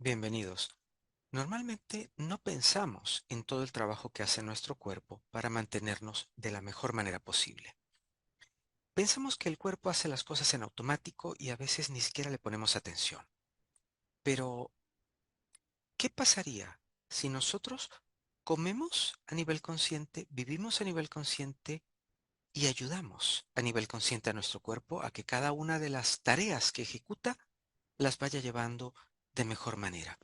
Bienvenidos. Normalmente no pensamos en todo el trabajo que hace nuestro cuerpo para mantenernos de la mejor manera posible. Pensamos que el cuerpo hace las cosas en automático y a veces ni siquiera le ponemos atención. Pero, ¿qué pasaría si nosotros comemos a nivel consciente, vivimos a nivel consciente y ayudamos a nivel consciente a nuestro cuerpo a que cada una de las tareas que ejecuta las vaya llevando de mejor manera?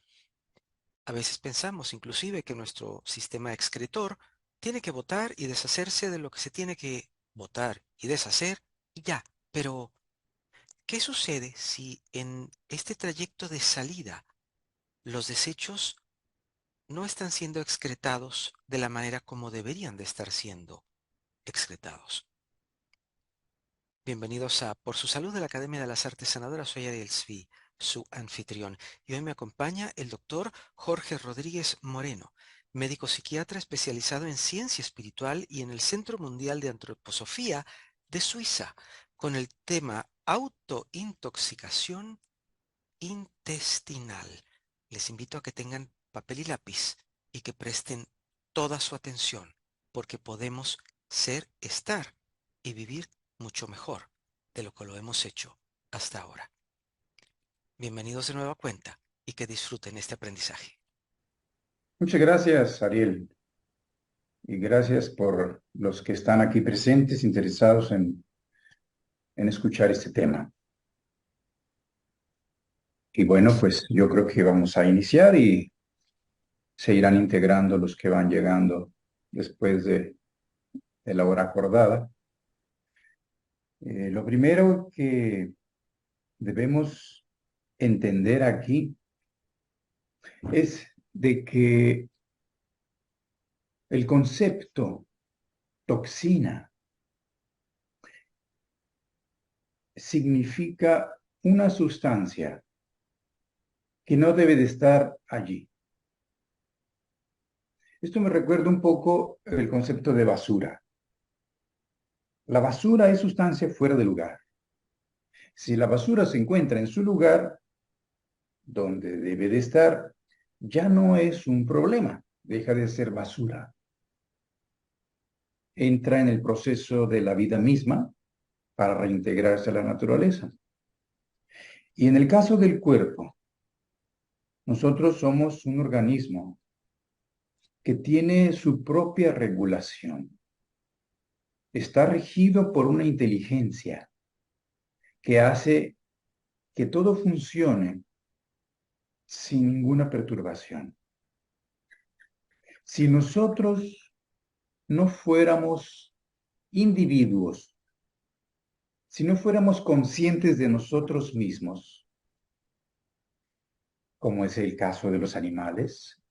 A veces pensamos inclusive que nuestro sistema excretor tiene que botar y deshacerse de lo que se tiene que botar y deshacer y ya. Pero, ¿qué sucede si en este trayecto de salida los desechos no están siendo excretados de la manera como deberían de estar siendo excretados? Bienvenidos a Por su Salud de la Academia de las Artes Sanadoras. Soy Ariel Svi, su anfitrión, y hoy me acompaña el doctor Jorge Rodríguez Moreno, médico psiquiatra especializado en ciencia espiritual y en el Centro Mundial de Antroposofía de Suiza, con el tema autointoxicación intestinal. Les invito a que tengan papel y lápiz y que presten toda su atención, porque podemos ser, estar y vivir mucho mejor de lo que lo hemos hecho hasta ahora. Bienvenidos de nueva cuenta y que disfruten este aprendizaje. Muchas gracias, Ariel, y gracias por los que están aquí presentes, interesados en escuchar este tema. Y bueno, pues yo creo que vamos a iniciar y se irán integrando los que van llegando después de la hora acordada. Lo primero que debemos entender aquí es de que el concepto toxina significa una sustancia que no debe de estar allí. Esto me recuerda un poco el concepto de basura. La basura es sustancia fuera de lugar. Si la basura se encuentra en su lugar, donde debe de estar, ya no es un problema, deja de ser basura. Entra en el proceso de la vida misma para reintegrarse a la naturaleza. Y en el caso del cuerpo, nosotros somos un organismo que tiene su propia regulación. Está regido por una inteligencia que hace que todo funcione sin ninguna perturbación. Si nosotros no fuéramos individuos, si no fuéramos conscientes de nosotros mismos, como es el caso de los animales,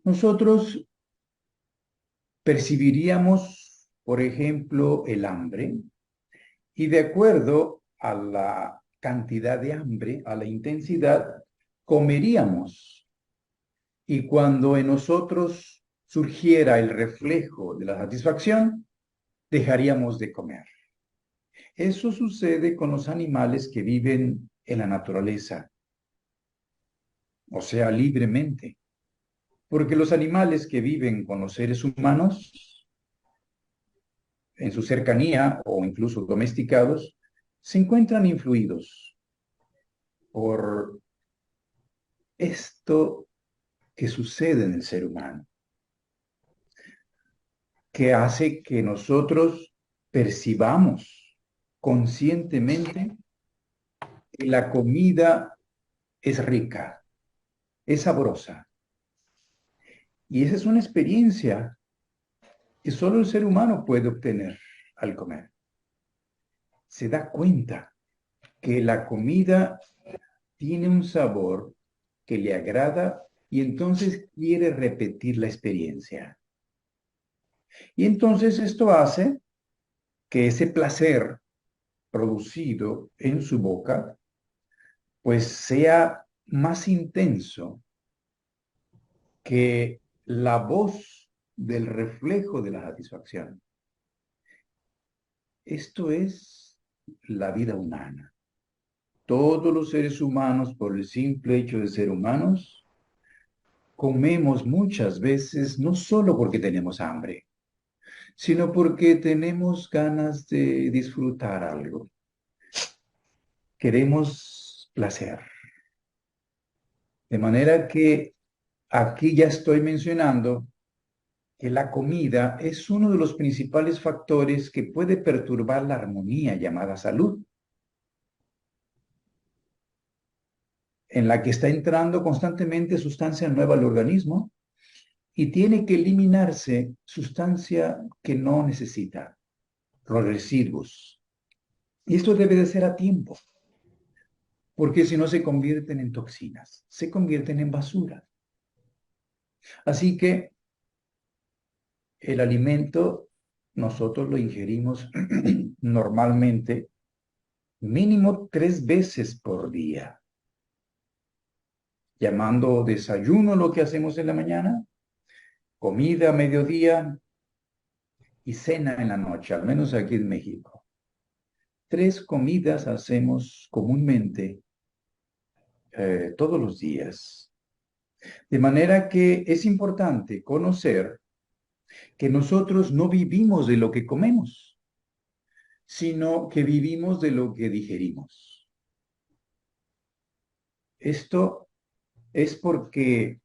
nosotros percibiríamos, por ejemplo, el hambre y de acuerdo a la cantidad de hambre, a la intensidad, comeríamos. Y cuando en nosotros surgiera el reflejo de la satisfacción, dejaríamos de comer. Eso sucede con los animales que viven en la naturaleza, o sea, libremente. Porque los animales que viven con los seres humanos, en su cercanía o incluso domesticados, se encuentran influidos por esto que sucede en el ser humano, que hace que nosotros percibamos conscientemente que la comida es rica, es sabrosa. Y esa es una experiencia que solo el ser humano puede obtener al comer. Se da cuenta que la comida tiene un sabor que le agrada y entonces quiere repetir la experiencia. Y entonces esto hace que ese placer producido en su boca pues sea más intenso que la voz del reflejo de la satisfacción. Esto es la vida humana. Todos los seres humanos, por el simple hecho de ser humanos, comemos muchas veces no solo porque tenemos hambre, sino porque tenemos ganas de disfrutar algo. Queremos placer. De manera que aquí ya estoy mencionando que la comida es uno de los principales factores que puede perturbar la armonía llamada salud, en la que está entrando constantemente sustancia nueva al organismo y tiene que eliminarse sustancia que no necesita, los residuos. Y esto debe de ser a tiempo, porque si no se convierten en toxinas, se convierten en basura. Así que el alimento nosotros lo ingerimos normalmente mínimo 3 veces por día, llamando desayuno lo que hacemos en la mañana, comida a mediodía y cena en la noche, al menos aquí en México. 3 comidas hacemos comúnmente todos los días. De manera que es importante conocer que nosotros no vivimos de lo que comemos, sino que vivimos de lo que digerimos. Esto es porque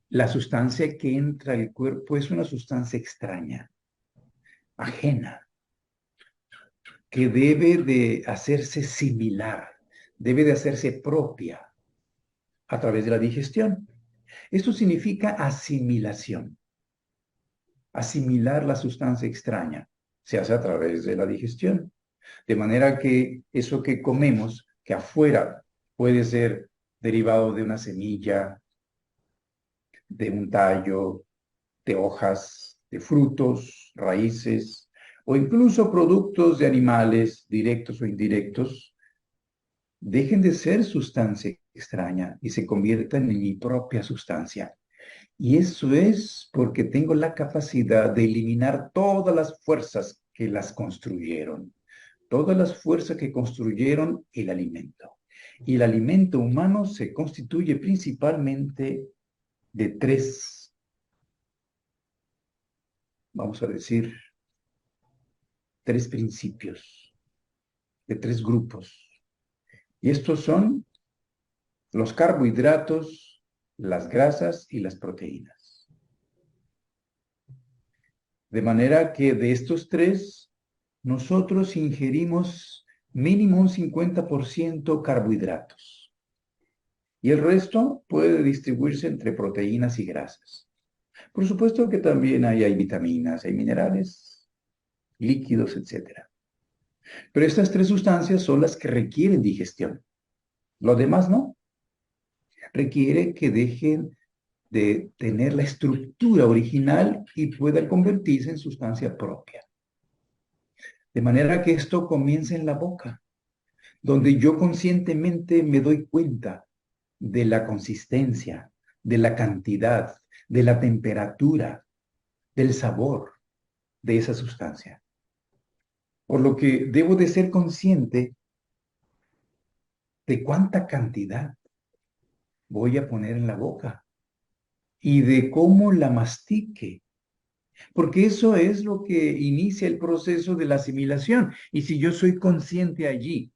la sustancia que entra al cuerpo es una sustancia extraña, ajena, que debe de hacerse similar, debe de hacerse propia a través de la digestión. Esto significa asimilación. Asimilar la sustancia extraña se hace a través de la digestión. De manera que eso que comemos, que afuera puede ser derivado de una semilla, de un tallo, de hojas, de frutos, raíces, o incluso productos de animales, directos o indirectos, dejen de ser sustancia extraña y se conviertan en mi propia sustancia. Y eso es porque tengo la capacidad de eliminar todas las fuerzas que las construyeron, todas las fuerzas que construyeron el alimento. Y el alimento humano se constituye principalmente de tres, vamos a decir, tres principios, de tres grupos. Y estos son los carbohidratos, las grasas y las proteínas. De manera que de estos tres, nosotros ingerimos mínimo un 50% carbohidratos. Y el resto puede distribuirse entre proteínas y grasas. Por supuesto que también hay vitaminas, hay minerales, líquidos, etcétera. Pero estas tres sustancias son las que requieren digestión. Lo demás no. Requiere que dejen de tener la estructura original y puedan convertirse en sustancia propia. De manera que esto comienza en la boca, donde yo conscientemente me doy cuenta de la consistencia, de la cantidad, de la temperatura, del sabor de esa sustancia. Por lo que debo de ser consciente de cuánta cantidad voy a poner en la boca y de cómo la mastique, porque eso es lo que inicia el proceso de la asimilación. Y si yo soy consciente allí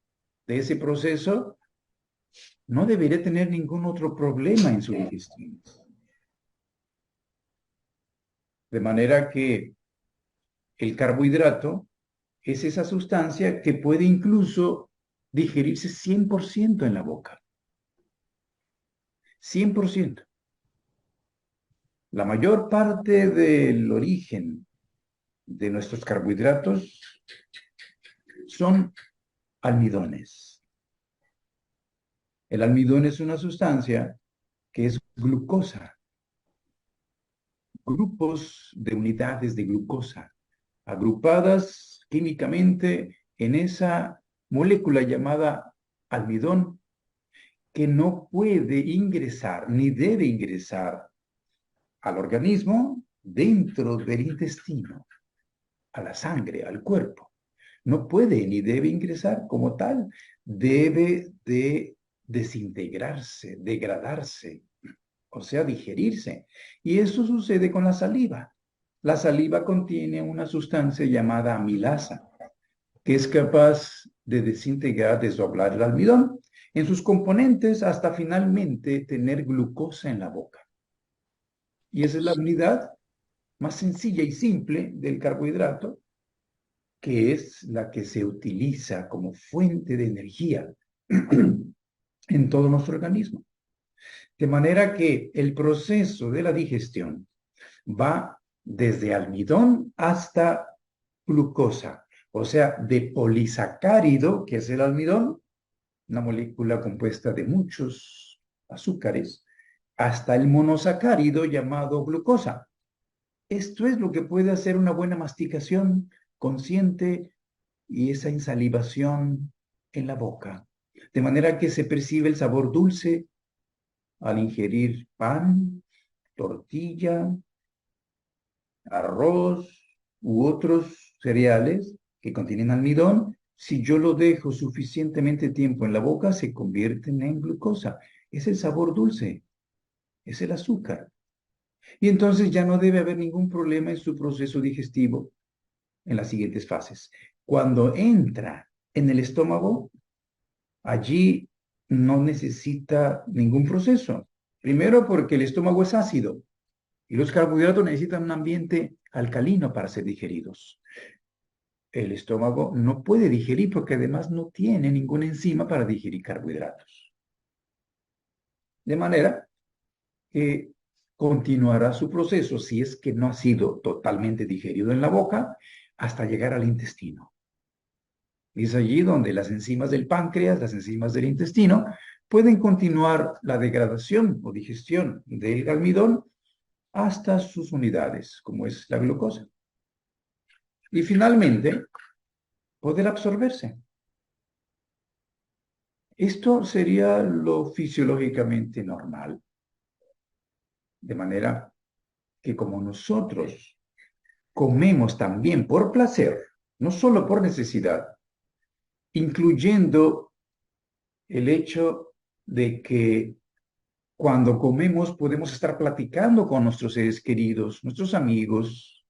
de ese proceso, no debería tener ningún otro problema en su digestión. De manera que el carbohidrato es esa sustancia que puede incluso digerirse 100% en la boca. 100%. La mayor parte del origen de nuestros carbohidratos son almidones. El almidón es una sustancia que es glucosa, grupos de unidades de glucosa, agrupadas químicamente en esa molécula llamada almidón, que no puede ingresar ni debe ingresar al organismo dentro del intestino, a la sangre, al cuerpo. No puede ni debe ingresar como tal debe de desintegrarse, degradarse, o sea, digerirse. Y eso sucede con la saliva. La saliva contiene una sustancia llamada amilasa, que es capaz de desintegrar, desdoblar el almidón en sus componentes hasta finalmente tener glucosa en la boca. Y esa es la unidad más sencilla y simple del carbohidrato, que es la que se utiliza como fuente de energía en todo nuestro organismo. De manera que el proceso de la digestión va desde almidón hasta glucosa, o sea, de polisacárido, que es el almidón, una molécula compuesta de muchos azúcares, hasta el monosacárido llamado glucosa. Esto es lo que puede hacer una buena masticación consciente y esa insalivación en la boca. De manera que se percibe el sabor dulce al ingerir pan, tortilla, arroz u otros cereales que contienen almidón. Si yo lo dejo suficientemente tiempo en la boca, se convierten en glucosa. Es el sabor dulce, es el azúcar. Y entonces ya no debe haber ningún problema en su proceso digestivo en las siguientes fases. Cuando entra en el estómago, allí no necesita ningún proceso. Primero porque el estómago es ácido y los carbohidratos necesitan un ambiente alcalino para ser digeridos. El estómago no puede digerir porque además no tiene ninguna enzima para digerir carbohidratos. De manera que continuará su proceso si es que no ha sido totalmente digerido en la boca hasta llegar al intestino. Y es allí donde las enzimas del páncreas, las enzimas del intestino, pueden continuar la degradación o digestión del almidón hasta sus unidades, como es la glucosa. Y finalmente, poder absorberse. Esto sería lo fisiológicamente normal. De manera que como nosotros comemos también por placer, no solo por necesidad, incluyendo el hecho de que cuando comemos podemos estar platicando con nuestros seres queridos, nuestros amigos,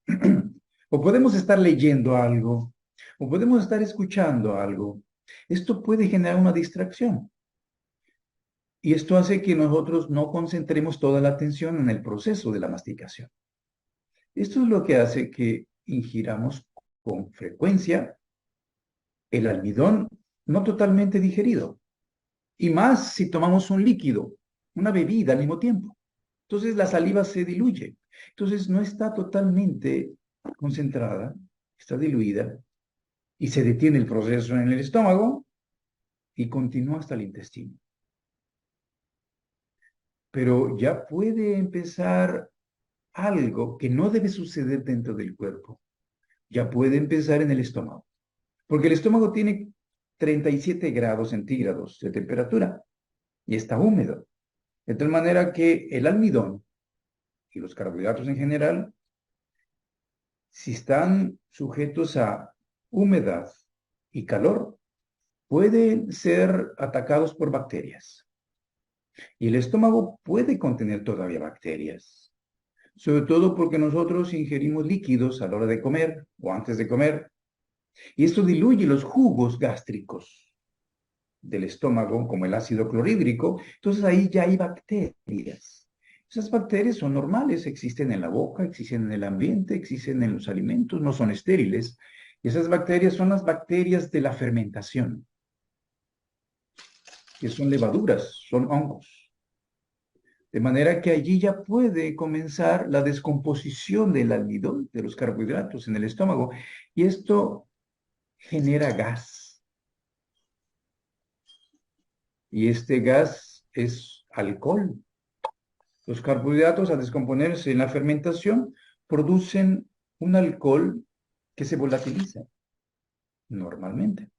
o podemos estar leyendo algo, o podemos estar escuchando algo. Esto puede generar una distracción. Y esto hace que nosotros no concentremos toda la atención en el proceso de la masticación. Esto es lo que hace que ingiramos con frecuencia el almidón no totalmente digerido. Y más si tomamos un líquido, una bebida al mismo tiempo. Entonces la saliva se diluye. Entonces no está totalmente concentrada, está diluida y se detiene el proceso en el estómago y continúa hasta el intestino. Pero ya puede empezar algo que no debe suceder dentro del cuerpo. Ya puede empezar en el estómago. Porque el estómago tiene 37 grados centígrados de temperatura y está húmedo. De tal manera que el almidón y los carbohidratos en general, si están sujetos a humedad y calor, pueden ser atacados por bacterias. Y el estómago puede contener todavía bacterias, sobre todo porque nosotros ingerimos líquidos a la hora de comer o antes de comer, y esto diluye los jugos gástricos del estómago, como el ácido clorhídrico. Entonces ahí ya hay bacterias. Esas bacterias son normales, existen en la boca, existen en el ambiente, existen en los alimentos, no son estériles. Y esas bacterias son las bacterias de la fermentación, que son levaduras, son hongos. De manera que allí ya puede comenzar la descomposición del almidón, de los carbohidratos en el estómago, y esto genera gas. Y este gas es alcohol. Los carbohidratos, al descomponerse en la fermentación, producen un alcohol que se volatiliza normalmente.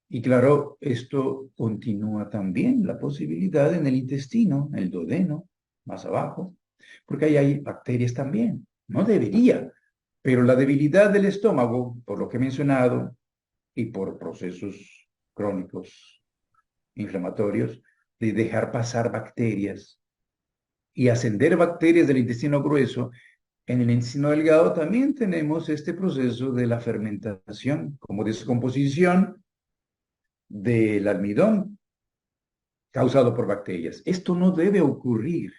Y claro, esto continúa también la posibilidad en el intestino, el duodeno, más abajo, porque ahí hay bacterias también. No debería, pero la debilidad del estómago, por lo que he mencionado, y por procesos crónicos inflamatorios, de dejar pasar bacterias y ascender bacterias del intestino grueso. En el intestino delgado también tenemos este proceso de la fermentación, como descomposición del almidón causado por bacterias. Esto no debe ocurrir,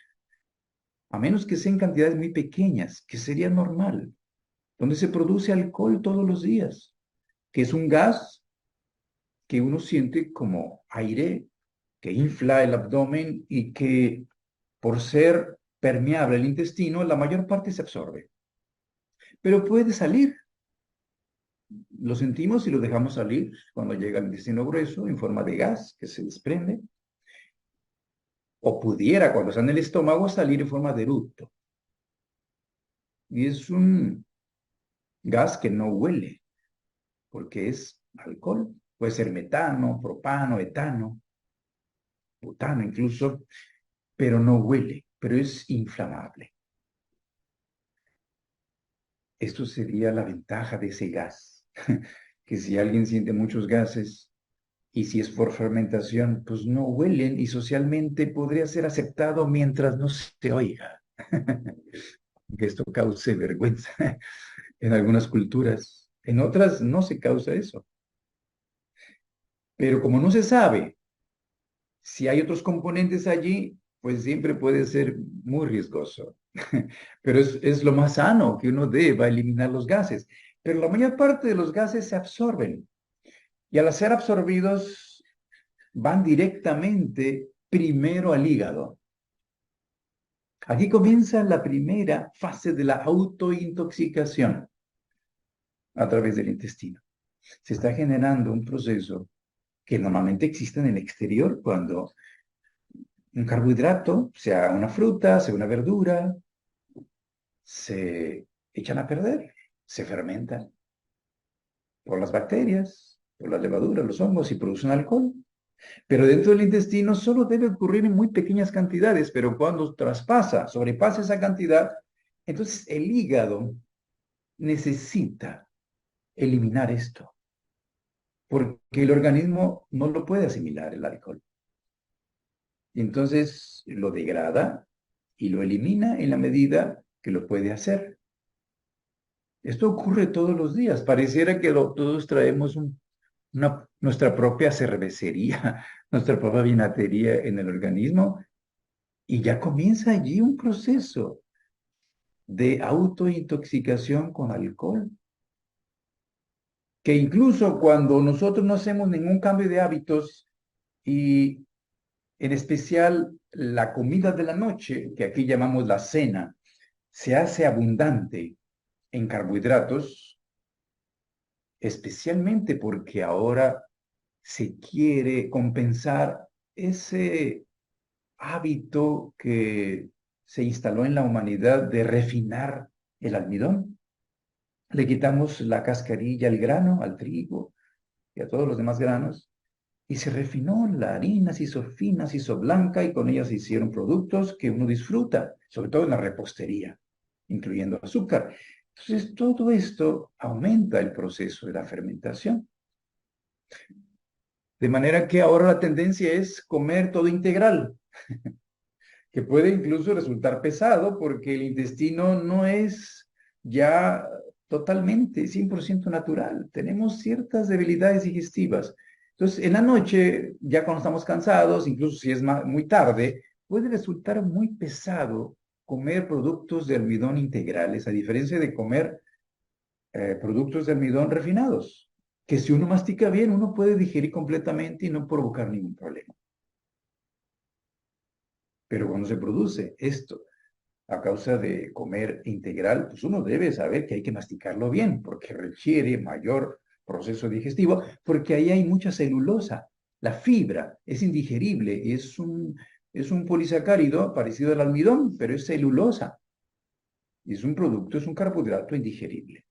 a menos que sean cantidades muy pequeñas, que sería normal, donde se produce alcohol todos los días, que es un gas que uno siente como aire que infla el abdomen y que por ser permeable el intestino, la mayor parte se absorbe. Pero puede salir. Lo sentimos y lo dejamos salir cuando llega al intestino grueso en forma de gas que se desprende. O pudiera, cuando está en el estómago, salir en forma de eructo. Y es un gas que no huele, porque es alcohol. Puede ser metano, propano, etano, butano incluso, pero no huele, pero es inflamable. Esto sería la ventaja de ese gas, que si alguien siente muchos gases y si es por fermentación, pues no huelen y socialmente podría ser aceptado mientras no se oiga. Que esto cause vergüenza en algunas culturas, en otras no se causa eso. Pero como no se sabe si hay otros componentes allí, pues siempre puede ser muy riesgoso. Pero es lo más sano que uno deba eliminar los gases. Pero la mayor parte de los gases se absorben y al ser absorbidos van directamente primero al hígado. Aquí comienza la primera fase de la autointoxicación a través del intestino. Se está generando un proceso que normalmente existe en el exterior cuando un carbohidrato, sea una fruta, sea una verdura, se echan a perder, se fermentan por las bacterias, por las levaduras, los hongos y producen alcohol. Pero dentro del intestino solo debe ocurrir en muy pequeñas cantidades, pero cuando traspasa, sobrepasa esa cantidad, entonces el hígado necesita eliminar esto, porque el organismo no lo puede asimilar el alcohol. Y entonces lo degrada y lo elimina en la medida que lo puede hacer. Esto ocurre todos los días. Pareciera que todos traemos nuestra propia cervecería, nuestra propia vinatería en el organismo y ya comienza allí un proceso de autointoxicación con alcohol, que incluso cuando nosotros no hacemos ningún cambio de hábitos y en especial la comida de la noche, que aquí llamamos la cena, se hace abundante en carbohidratos, especialmente porque ahora se quiere compensar ese hábito que se instaló en la humanidad de refinar el almidón. Le quitamos la cascarilla al grano, al trigo y a todos los demás granos, y se refinó la harina, se hizo fina, se hizo blanca, y con ella se hicieron productos que uno disfruta, sobre todo en la repostería, incluyendo azúcar. Entonces, todo esto aumenta el proceso de la fermentación. De manera que ahora la tendencia es comer todo integral, que puede incluso resultar pesado porque el intestino no es ya totalmente 100% natural. Tenemos ciertas debilidades digestivas. Entonces, en la noche, ya cuando estamos cansados, incluso si es muy tarde, puede resultar muy pesado comer productos de almidón integrales, a diferencia de comer productos de almidón refinados, que si uno mastica bien, uno puede digerir completamente y no provocar ningún problema. Pero cuando se produce esto a causa de comer integral, pues uno debe saber que hay que masticarlo bien, porque requiere mayor proceso digestivo, porque ahí hay mucha celulosa. La fibra es indigerible, es un polisacárido parecido al almidón, pero es celulosa. Y es un producto, es un carbohidrato indigerible.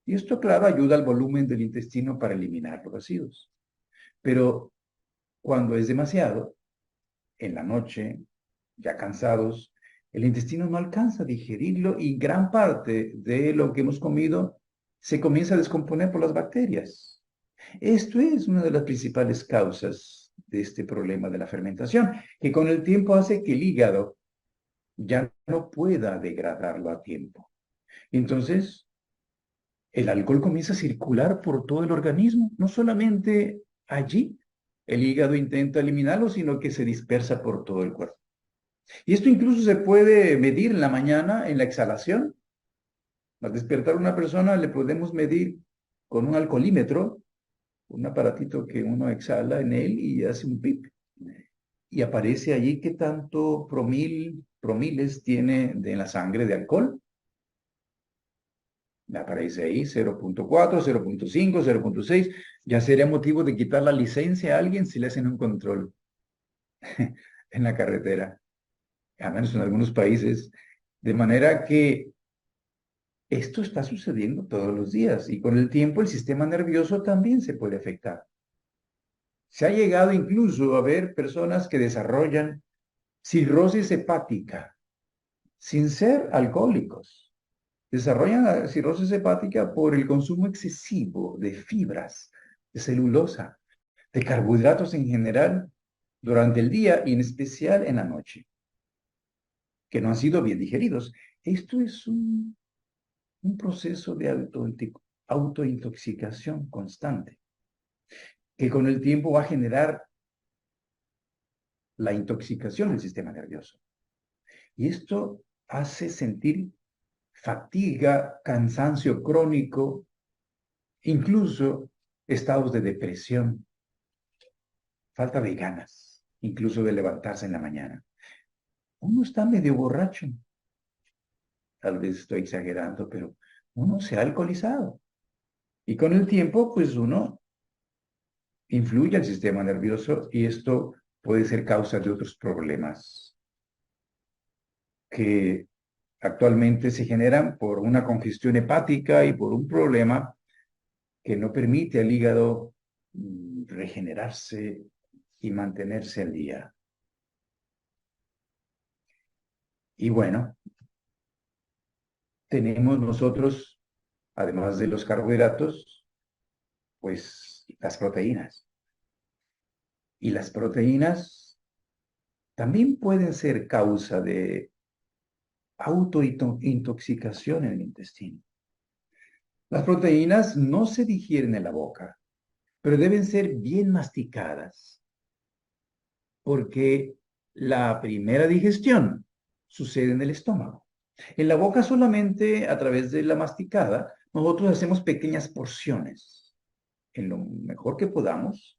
Y esto, claro, ayuda al volumen del intestino para eliminar los residuos. Pero cuando es demasiado, en la noche, ya cansados, el intestino no alcanza a digerirlo y gran parte de lo que hemos comido se comienza a descomponer por las bacterias. Esto es una de las principales causas de este problema de la fermentación, que con el tiempo hace que el hígado ya no pueda degradarlo a tiempo. Entonces, el alcohol comienza a circular por todo el organismo, no solamente allí. El hígado intenta eliminarlo, sino que se dispersa por todo el cuerpo. Y esto incluso se puede medir en la mañana en la exhalación. Al despertar a una persona le podemos medir con un alcoholímetro, un aparatito que uno exhala en él y hace un pip. Y aparece allí qué tanto promiles tiene en la sangre de alcohol. Me aparece ahí 0.4, 0.5, 0.6. Ya sería motivo de quitar la licencia a alguien si le hacen un control en la carretera, al menos en algunos países. De manera que esto está sucediendo todos los días y con el tiempo el sistema nervioso también se puede afectar. Se ha llegado incluso a ver personas que desarrollan cirrosis hepática sin ser alcohólicos. Desarrollan cirrosis hepática por el consumo excesivo de fibras, de celulosa, de carbohidratos en general durante el día y en especial en la noche, que no han sido bien digeridos. Esto es un proceso de autointoxicación constante, que con el tiempo va a generar la intoxicación del sistema nervioso. Y esto hace sentir fatiga, cansancio crónico, incluso estados de depresión, falta de ganas, incluso de levantarse en la mañana. Uno está medio borracho, tal vez estoy exagerando, pero uno se ha alcoholizado. Y con el tiempo, pues uno influye al sistema nervioso y esto puede ser causa de otros problemas que actualmente se generan por una congestión hepática y por un problema que no permite al hígado regenerarse y mantenerse al día. Y bueno, tenemos nosotros, además de los carbohidratos, pues las proteínas. Y las proteínas también pueden ser causa de autointoxicación en el intestino. Las proteínas no se digieren en la boca, pero deben ser bien masticadas, porque la primera digestión sucede en el estómago. En la boca solamente a través de la masticada, nosotros hacemos pequeñas porciones, en lo mejor que podamos.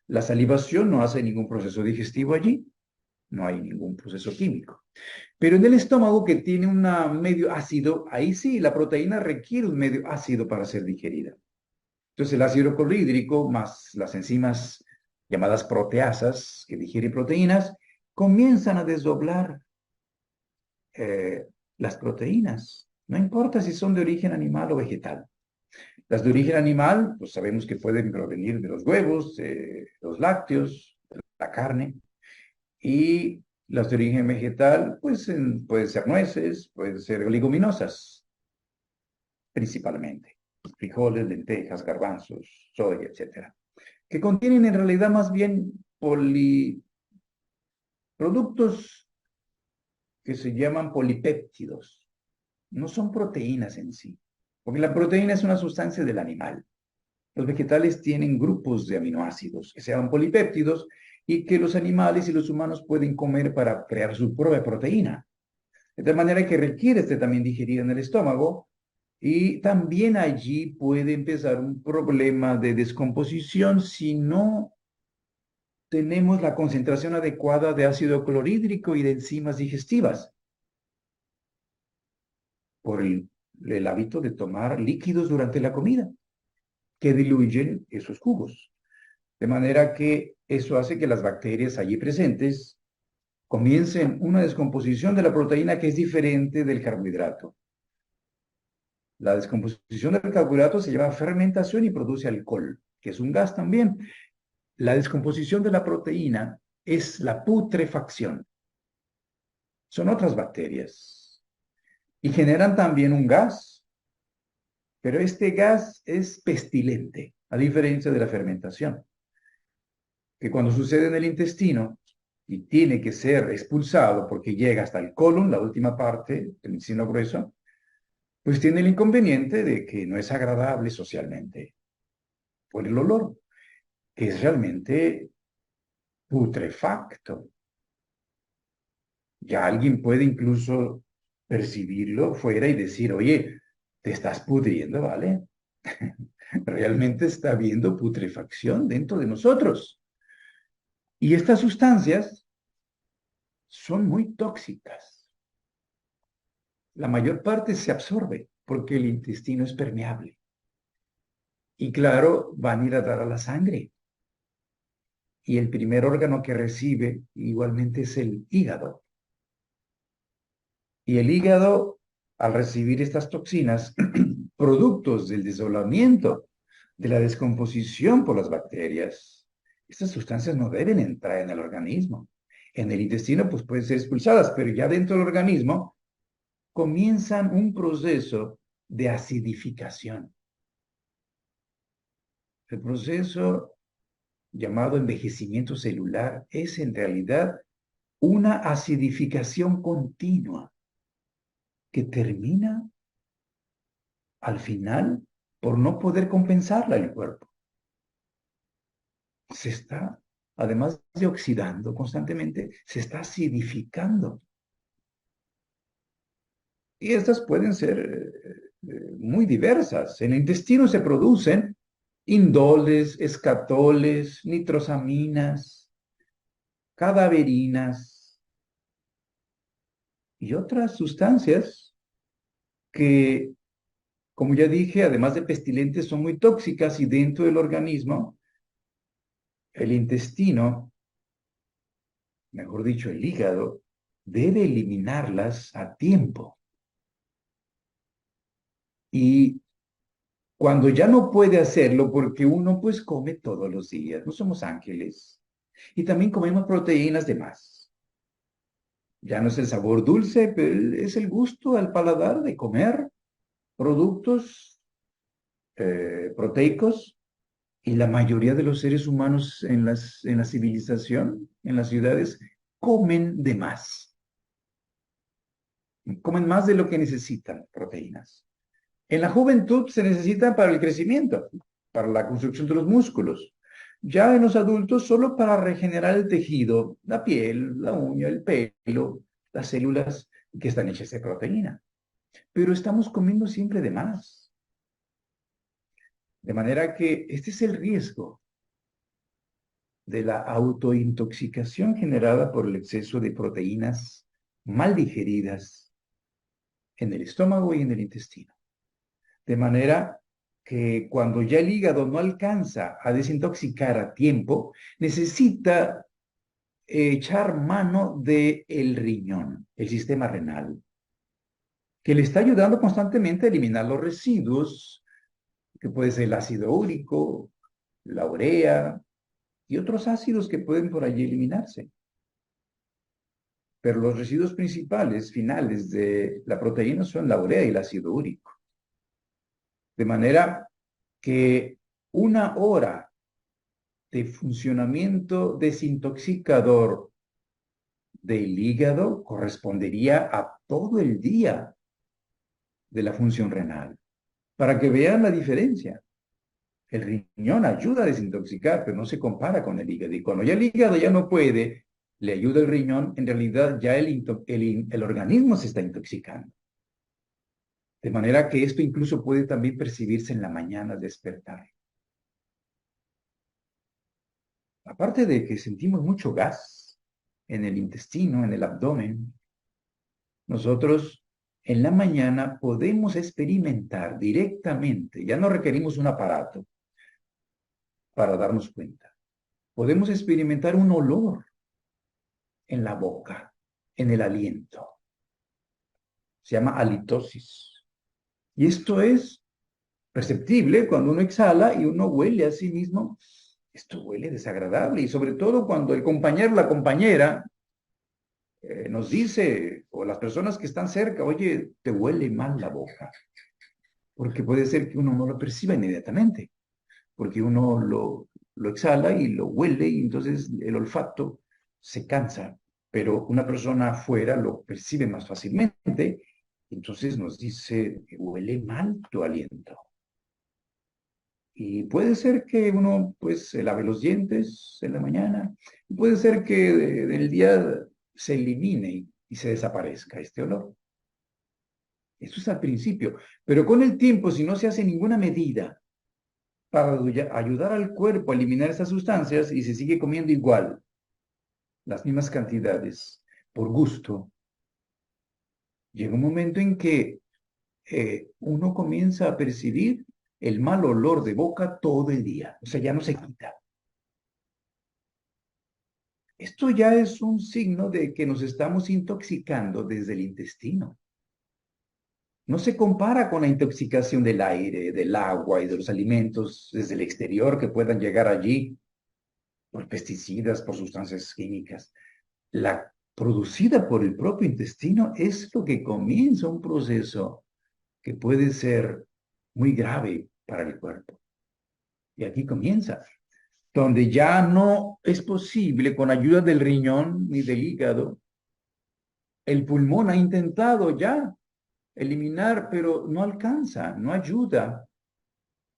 La salivación no hace ningún proceso digestivo allí, no hay ningún proceso químico. Pero en el estómago que tiene un medio ácido, ahí sí, la proteína requiere un medio ácido para ser digerida. Entonces el ácido clorhídrico más las enzimas llamadas proteasas que digieren proteínas comienzan a desdoblar eh, las proteínas. No importa si son de origen animal o vegetal. Las de origen animal, pues sabemos que pueden provenir de los huevos, de los lácteos, de la carne. Y las de origen vegetal, pues pueden ser nueces, pueden ser leguminosas, principalmente. Frijoles, lentejas, garbanzos, soya, etcétera. Que contienen en realidad más bien productos que se llaman polipéptidos. No son proteínas en sí, porque la proteína es una sustancia del animal. Los vegetales tienen grupos de aminoácidos que se llaman polipéptidos y que los animales y los humanos pueden comer para crear su propia proteína. De tal manera que requiere este también digerir en el estómago y también allí puede empezar un problema de descomposición si no tenemos la concentración adecuada de ácido clorhídrico y de enzimas digestivas por el hábito de tomar líquidos durante la comida que diluyen esos jugos. De manera que eso hace que las bacterias allí presentes comiencen una descomposición de la proteína que es diferente del carbohidrato. La descomposición del carbohidrato se llama fermentación y produce alcohol, que es un gas también. La descomposición de la proteína es la putrefacción. Son otras bacterias y generan también un gas, pero este gas es pestilente. a diferencia de la fermentación, que cuando sucede en el intestino y tiene que ser expulsado porque llega hasta el colon, la última parte del intestino grueso, pues tiene el inconveniente de que no es agradable socialmente por el olor, que es realmente putrefacto. Ya alguien puede incluso percibirlo fuera y decir, oye, te estás pudriendo, ¿vale? Realmente está habiendo putrefacción dentro de nosotros. Y estas sustancias son muy tóxicas. La mayor parte se absorbe porque el intestino es permeable. Y claro, van a ir a dar a la sangre. Y el primer órgano que recibe igualmente es el hígado. Y el hígado, al recibir estas toxinas, productos del desolamiento, de la descomposición por las bacterias, estas sustancias no deben entrar en el organismo. En el intestino, pues pueden ser expulsadas, pero ya dentro del organismo comienzan un proceso de acidificación. El proceso llamado envejecimiento celular es en realidad una acidificación continua que termina al final por no poder compensarla el cuerpo. Se está, además de oxidando constantemente, se está acidificando. Y estas pueden ser muy diversas. En el intestino se producen indoles, escatoles, nitrosaminas, cadaverinas y otras sustancias que, como ya dije, además de pestilentes, son muy tóxicas y dentro del organismo, el intestino, mejor dicho, el hígado, debe eliminarlas a tiempo. Y cuando ya no puede hacerlo, porque uno pues come todos los días, no somos ángeles, y también comemos proteínas de más. Ya no es el sabor dulce, pero es el gusto al paladar de comer productos proteicos, y la mayoría de los seres humanos en la civilización, en las ciudades, comen de más. Comen más de lo que necesitan proteínas. En la juventud se necesitan para el crecimiento, para la construcción de los músculos. Ya en los adultos solo para regenerar el tejido, la piel, la uña, el pelo, las células que están hechas de proteína. Pero estamos comiendo siempre de más. De manera que este es el riesgo de la autointoxicación generada por el exceso de proteínas mal digeridas en el estómago y en el intestino. De manera que cuando ya el hígado no alcanza a desintoxicar a tiempo, necesita echar mano del riñón, el sistema renal, que le está ayudando constantemente a eliminar los residuos, que puede ser el ácido úrico, la urea y otros ácidos que pueden por allí eliminarse. Pero los residuos principales, finales de la proteína son la urea y el ácido úrico. De manera que una hora de funcionamiento desintoxicador del hígado correspondería a todo el día de la función renal. Para que vean la diferencia. El riñón ayuda a desintoxicar, pero no se compara con el hígado. Y cuando ya el hígado ya no puede, le ayuda el riñón, en realidad ya el organismo se está intoxicando. De manera que esto incluso puede también percibirse en la mañana al despertar. Aparte de que sentimos mucho gas en el intestino, en el abdomen, nosotros en la mañana podemos experimentar directamente, ya no requerimos un aparato para darnos cuenta. Podemos experimentar un olor en la boca, en el aliento. Se llama halitosis. Y esto es perceptible cuando uno exhala y uno huele a sí mismo. Esto huele desagradable y sobre todo cuando el compañero, la compañera, nos dice, o las personas que están cerca, oye, te huele mal la boca, porque puede ser que uno no lo perciba inmediatamente, porque uno lo exhala y lo huele y entonces el olfato se cansa, pero una persona afuera lo percibe más fácilmente, entonces nos dice, huele mal tu aliento. Y puede ser que uno pues se lave los dientes en la mañana, y puede ser que el día se elimine y se desaparezca este olor. Eso es al principio, pero con el tiempo, si no se hace ninguna medida para ayudar al cuerpo a eliminar esas sustancias y se sigue comiendo igual, las mismas cantidades, por gusto, llega un momento en que uno comienza a percibir el mal olor de boca todo el día, o sea, ya no se quita. Esto ya es un signo de que nos estamos intoxicando desde el intestino. No se compara con la intoxicación del aire, del agua y de los alimentos desde el exterior que puedan llegar allí por pesticidas, por sustancias químicas. La producida por el propio intestino es lo que comienza un proceso que puede ser muy grave para el cuerpo. Y aquí comienza, donde ya no es posible con ayuda del riñón ni del hígado. El pulmón ha intentado ya eliminar, pero no alcanza, no ayuda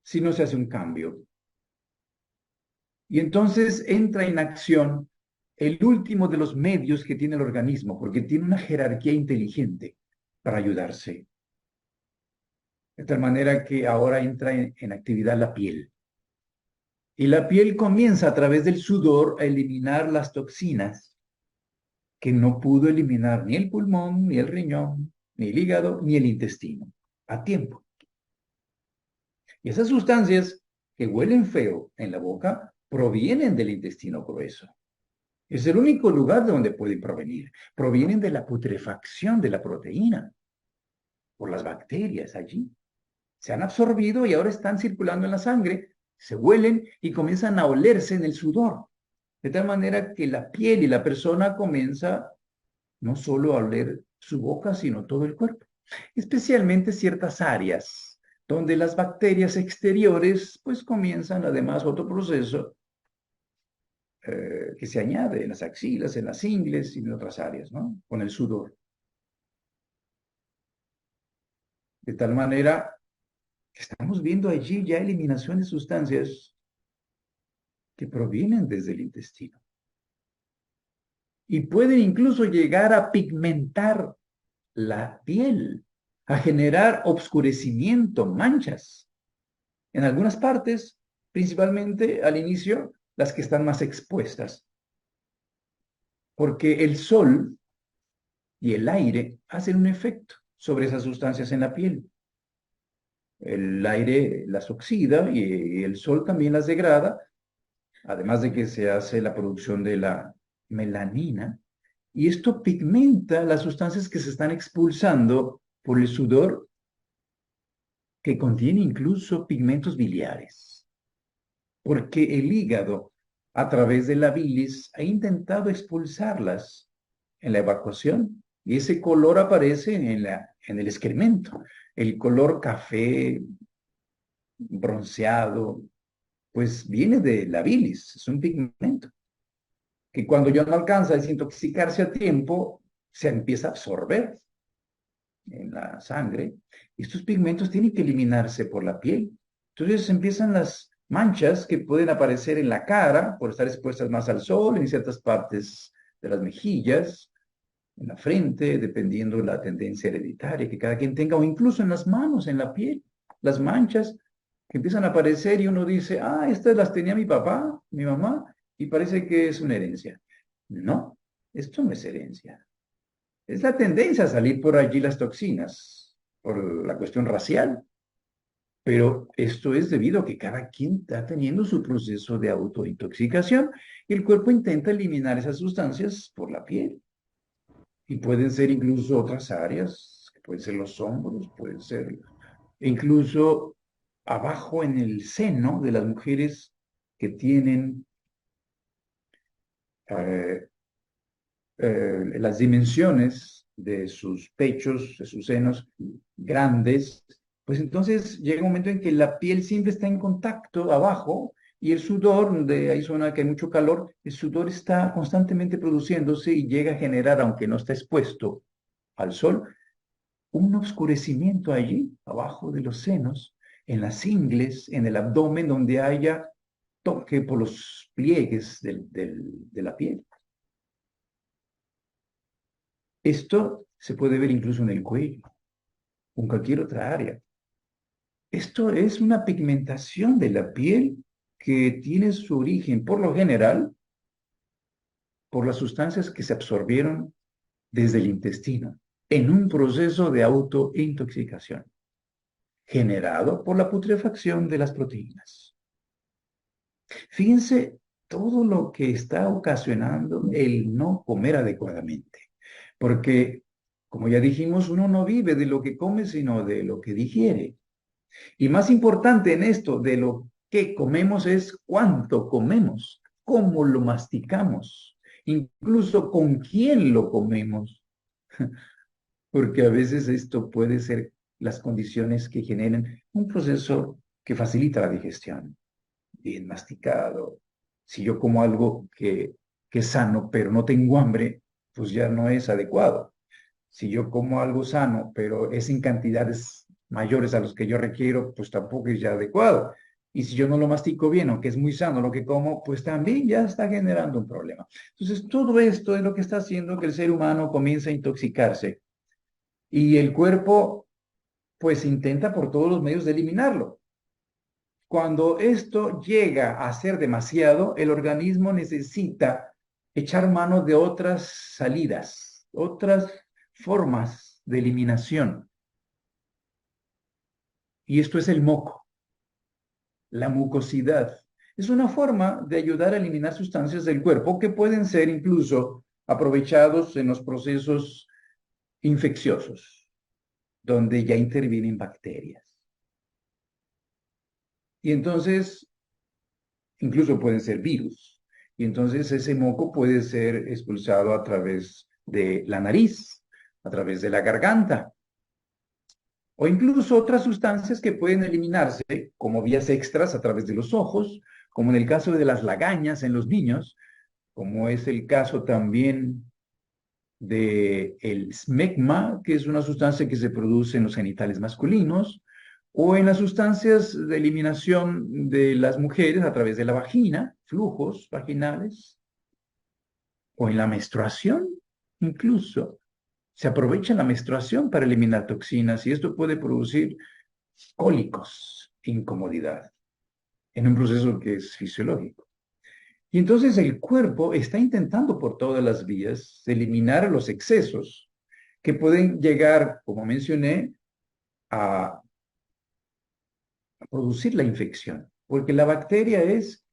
si no se hace un cambio. Y entonces entra en acción el último de los medios que tiene el organismo, porque tiene una jerarquía inteligente para ayudarse. De tal manera que ahora entra en actividad la piel. Y la piel comienza a través del sudor a eliminar las toxinas que no pudo eliminar ni el pulmón, ni el riñón, ni el hígado, ni el intestino, a tiempo. Y esas sustancias que huelen feo en la boca provienen del intestino grueso. Es el único lugar de donde pueden provenir. Provienen de la putrefacción de la proteína por las bacterias allí. Se han absorbido y ahora están circulando en la sangre, se huelen y comienzan a olerse en el sudor. De tal manera que la piel y la persona comienza no solo a oler su boca, sino todo el cuerpo. Especialmente ciertas áreas donde las bacterias exteriores pues comienzan además otro proceso que se añade en las axilas, en las ingles y en otras áreas, ¿no? Con el sudor. De tal manera que estamos viendo allí ya eliminación de sustancias que provienen desde el intestino. Y pueden incluso llegar a pigmentar la piel, a generar obscurecimiento, manchas. En algunas partes, principalmente al inicio, las que están más expuestas, porque el sol y el aire hacen un efecto sobre esas sustancias en la piel. El aire las oxida y el sol también las degrada, además de que se hace la producción de la melanina, y esto pigmenta las sustancias que se están expulsando por el sudor, que contiene incluso pigmentos biliares, porque el hígado, a través de la bilis, ha intentado expulsarlas en la evacuación, y ese color aparece en el excremento, el color café, bronceado, pues viene de la bilis, es un pigmento que cuando ya no alcanza a desintoxicarse a tiempo, se empieza a absorber en la sangre. Estos pigmentos tienen que eliminarse por la piel. Entonces empiezan las manchas que pueden aparecer en la cara por estar expuestas más al sol, en ciertas partes de las mejillas, en la frente, dependiendo de la tendencia hereditaria que cada quien tenga, o incluso en las manos, en la piel, las manchas que empiezan a aparecer y uno dice, ah, estas las tenía mi papá, mi mamá, y parece que es una herencia. No, esto no es herencia. Es la tendencia a salir por allí las toxinas, por la cuestión racial, pero esto es debido a que cada quien está teniendo su proceso de autointoxicación y el cuerpo intenta eliminar esas sustancias por la piel. Y pueden ser incluso otras áreas, pueden ser los hombros, pueden ser incluso abajo en el seno de las mujeres que tienen eh, las dimensiones de sus pechos, de sus senos grandes, pues entonces llega un momento en que la piel siempre está en contacto abajo y el sudor, donde hay zona que hay mucho calor, el sudor está constantemente produciéndose y llega a generar, aunque no está expuesto al sol, un oscurecimiento allí, abajo de los senos, en las ingles, en el abdomen, donde haya toque por los pliegues de la piel. Esto se puede ver incluso en el cuello o en cualquier otra área. Esto es una pigmentación de la piel que tiene su origen, por lo general, por las sustancias que se absorbieron desde el intestino en un proceso de autointoxicación generado por la putrefacción de las proteínas. Fíjense todo lo que está ocasionando el no comer adecuadamente, porque, como ya dijimos, uno no vive de lo que come, sino de lo que digiere. Y más importante en esto de lo que comemos es cuánto comemos, cómo lo masticamos, incluso con quién lo comemos, porque a veces esto puede ser las condiciones que generen un proceso que facilita la digestión, bien masticado. Si yo como algo que es sano, pero no tengo hambre, pues ya no es adecuado. Si yo como algo sano, pero es en cantidades mayores a los que yo requiero, pues tampoco es ya adecuado. Y si yo no lo mastico bien, aunque es muy sano lo que como, pues también ya está generando un problema. Entonces, todo esto es lo que está haciendo que el ser humano comience a intoxicarse. Y el cuerpo, pues, intenta por todos los medios de eliminarlo. Cuando esto llega a ser demasiado, el organismo necesita echar mano de otras salidas, otras formas de eliminación. Y esto es el moco, la mucosidad. Es una forma de ayudar a eliminar sustancias del cuerpo que pueden ser incluso aprovechados en los procesos infecciosos, donde ya intervienen bacterias. Y entonces, incluso pueden ser virus. Y entonces ese moco puede ser expulsado a través de la nariz, a través de la garganta, o incluso otras sustancias que pueden eliminarse como vías extras a través de los ojos, como en el caso de las lagañas en los niños, como es el caso también de el smegma, que es una sustancia que se produce en los genitales masculinos, o en las sustancias de eliminación de las mujeres a través de la vagina, flujos vaginales, o en la menstruación, incluso. Se aprovecha la menstruación para eliminar toxinas y esto puede producir cólicos, incomodidad, en un proceso que es fisiológico. Y entonces el cuerpo está intentando por todas las vías eliminar los excesos que pueden llegar, como mencioné, a producir la infección, porque la bacteria es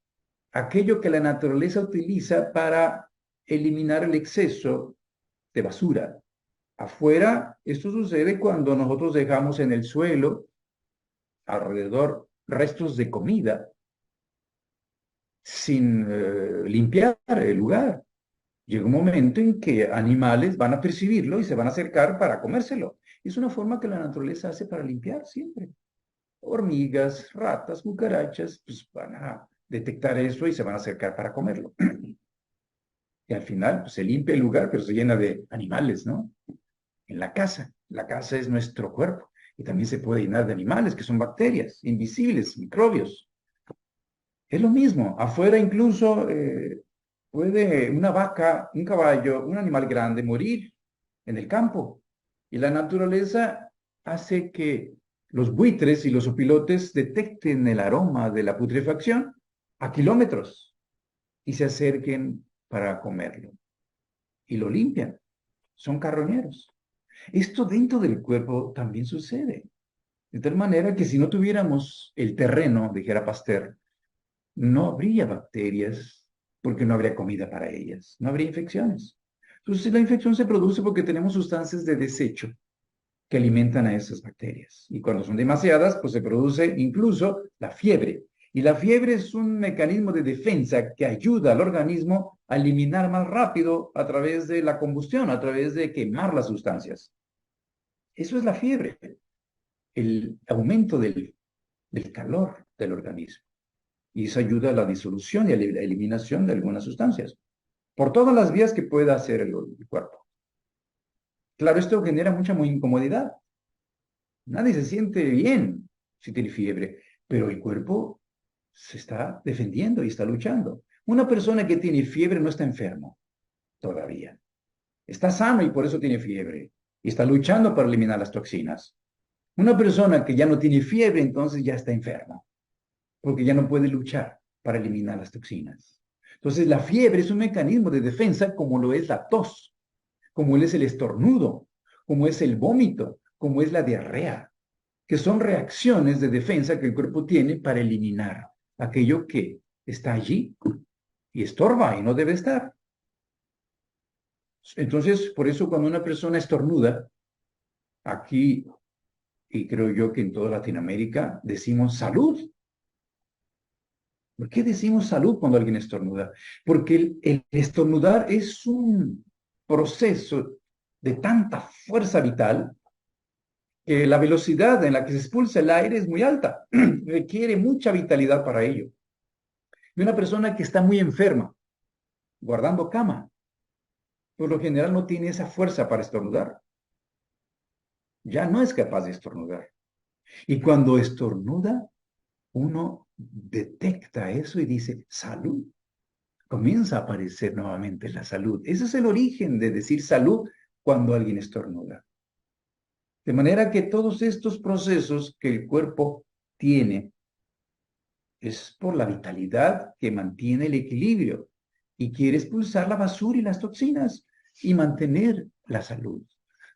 aquello que la naturaleza utiliza para eliminar el exceso de basura. Afuera, esto sucede cuando nosotros dejamos en el suelo alrededor restos de comida sin limpiar el lugar. Llega un momento en que animales van a percibirlo y se van a acercar para comérselo. Es una forma que la naturaleza hace para limpiar siempre. Hormigas, ratas, cucarachas, pues van a detectar eso y se van a acercar para comerlo. Y al final, pues, se limpia el lugar, pero se llena de animales, ¿no? En la casa es nuestro cuerpo. Y también se puede llenar de animales, que son bacterias, invisibles, microbios. Es lo mismo. Afuera incluso puede una vaca, un caballo, un animal grande morir en el campo. Y la naturaleza hace que los buitres y los opilotes detecten el aroma de la putrefacción a kilómetros y se acerquen para comerlo. Y lo limpian. Son carroñeros. Esto dentro del cuerpo también sucede. De tal manera que si no tuviéramos el terreno, dijera Pasteur, no habría bacterias porque no habría comida para ellas, no habría infecciones. Entonces la infección se produce porque tenemos sustancias de desecho que alimentan a esas bacterias. Y cuando son demasiadas, pues se produce incluso la fiebre. Y la fiebre es un mecanismo de defensa que ayuda al organismo a eliminar más rápido a través de la combustión, a través de quemar las sustancias. Eso es la fiebre. el aumento del calor del organismo. Y eso ayuda a la disolución y a la eliminación de algunas sustancias, por todas las vías que pueda hacer el cuerpo. Claro, esto genera mucha muy incomodidad. Nadie se siente bien si tiene fiebre, pero el cuerpo se está defendiendo y está luchando. Una persona que tiene fiebre no está enfermo todavía. Está sano y por eso tiene fiebre. Y está luchando para eliminar las toxinas. Una persona que ya no tiene fiebre, entonces ya está enferma, porque ya no puede luchar para eliminar las toxinas. Entonces, la fiebre es un mecanismo de defensa como lo es la tos, como es el estornudo, como es el vómito, como es la diarrea, que son reacciones de defensa que el cuerpo tiene para eliminar aquello que está allí y estorba y no debe estar. Entonces, por eso cuando una persona estornuda, aquí, y creo yo que en toda Latinoamérica, decimos salud. ¿Por qué decimos salud cuando alguien estornuda? Porque el estornudar es un proceso de tanta fuerza vital que la velocidad en la que se expulsa el aire es muy alta. Requiere mucha vitalidad para ello. Y una persona que está muy enferma, guardando cama, por lo general no tiene esa fuerza para estornudar. Ya no es capaz de estornudar. Y cuando estornuda, uno detecta eso y dice, salud. Comienza a aparecer nuevamente la salud. Ese es el origen de decir salud cuando alguien estornuda. De manera que todos estos procesos que el cuerpo tiene es por la vitalidad que mantiene el equilibrio y quiere expulsar la basura y las toxinas y mantener la salud.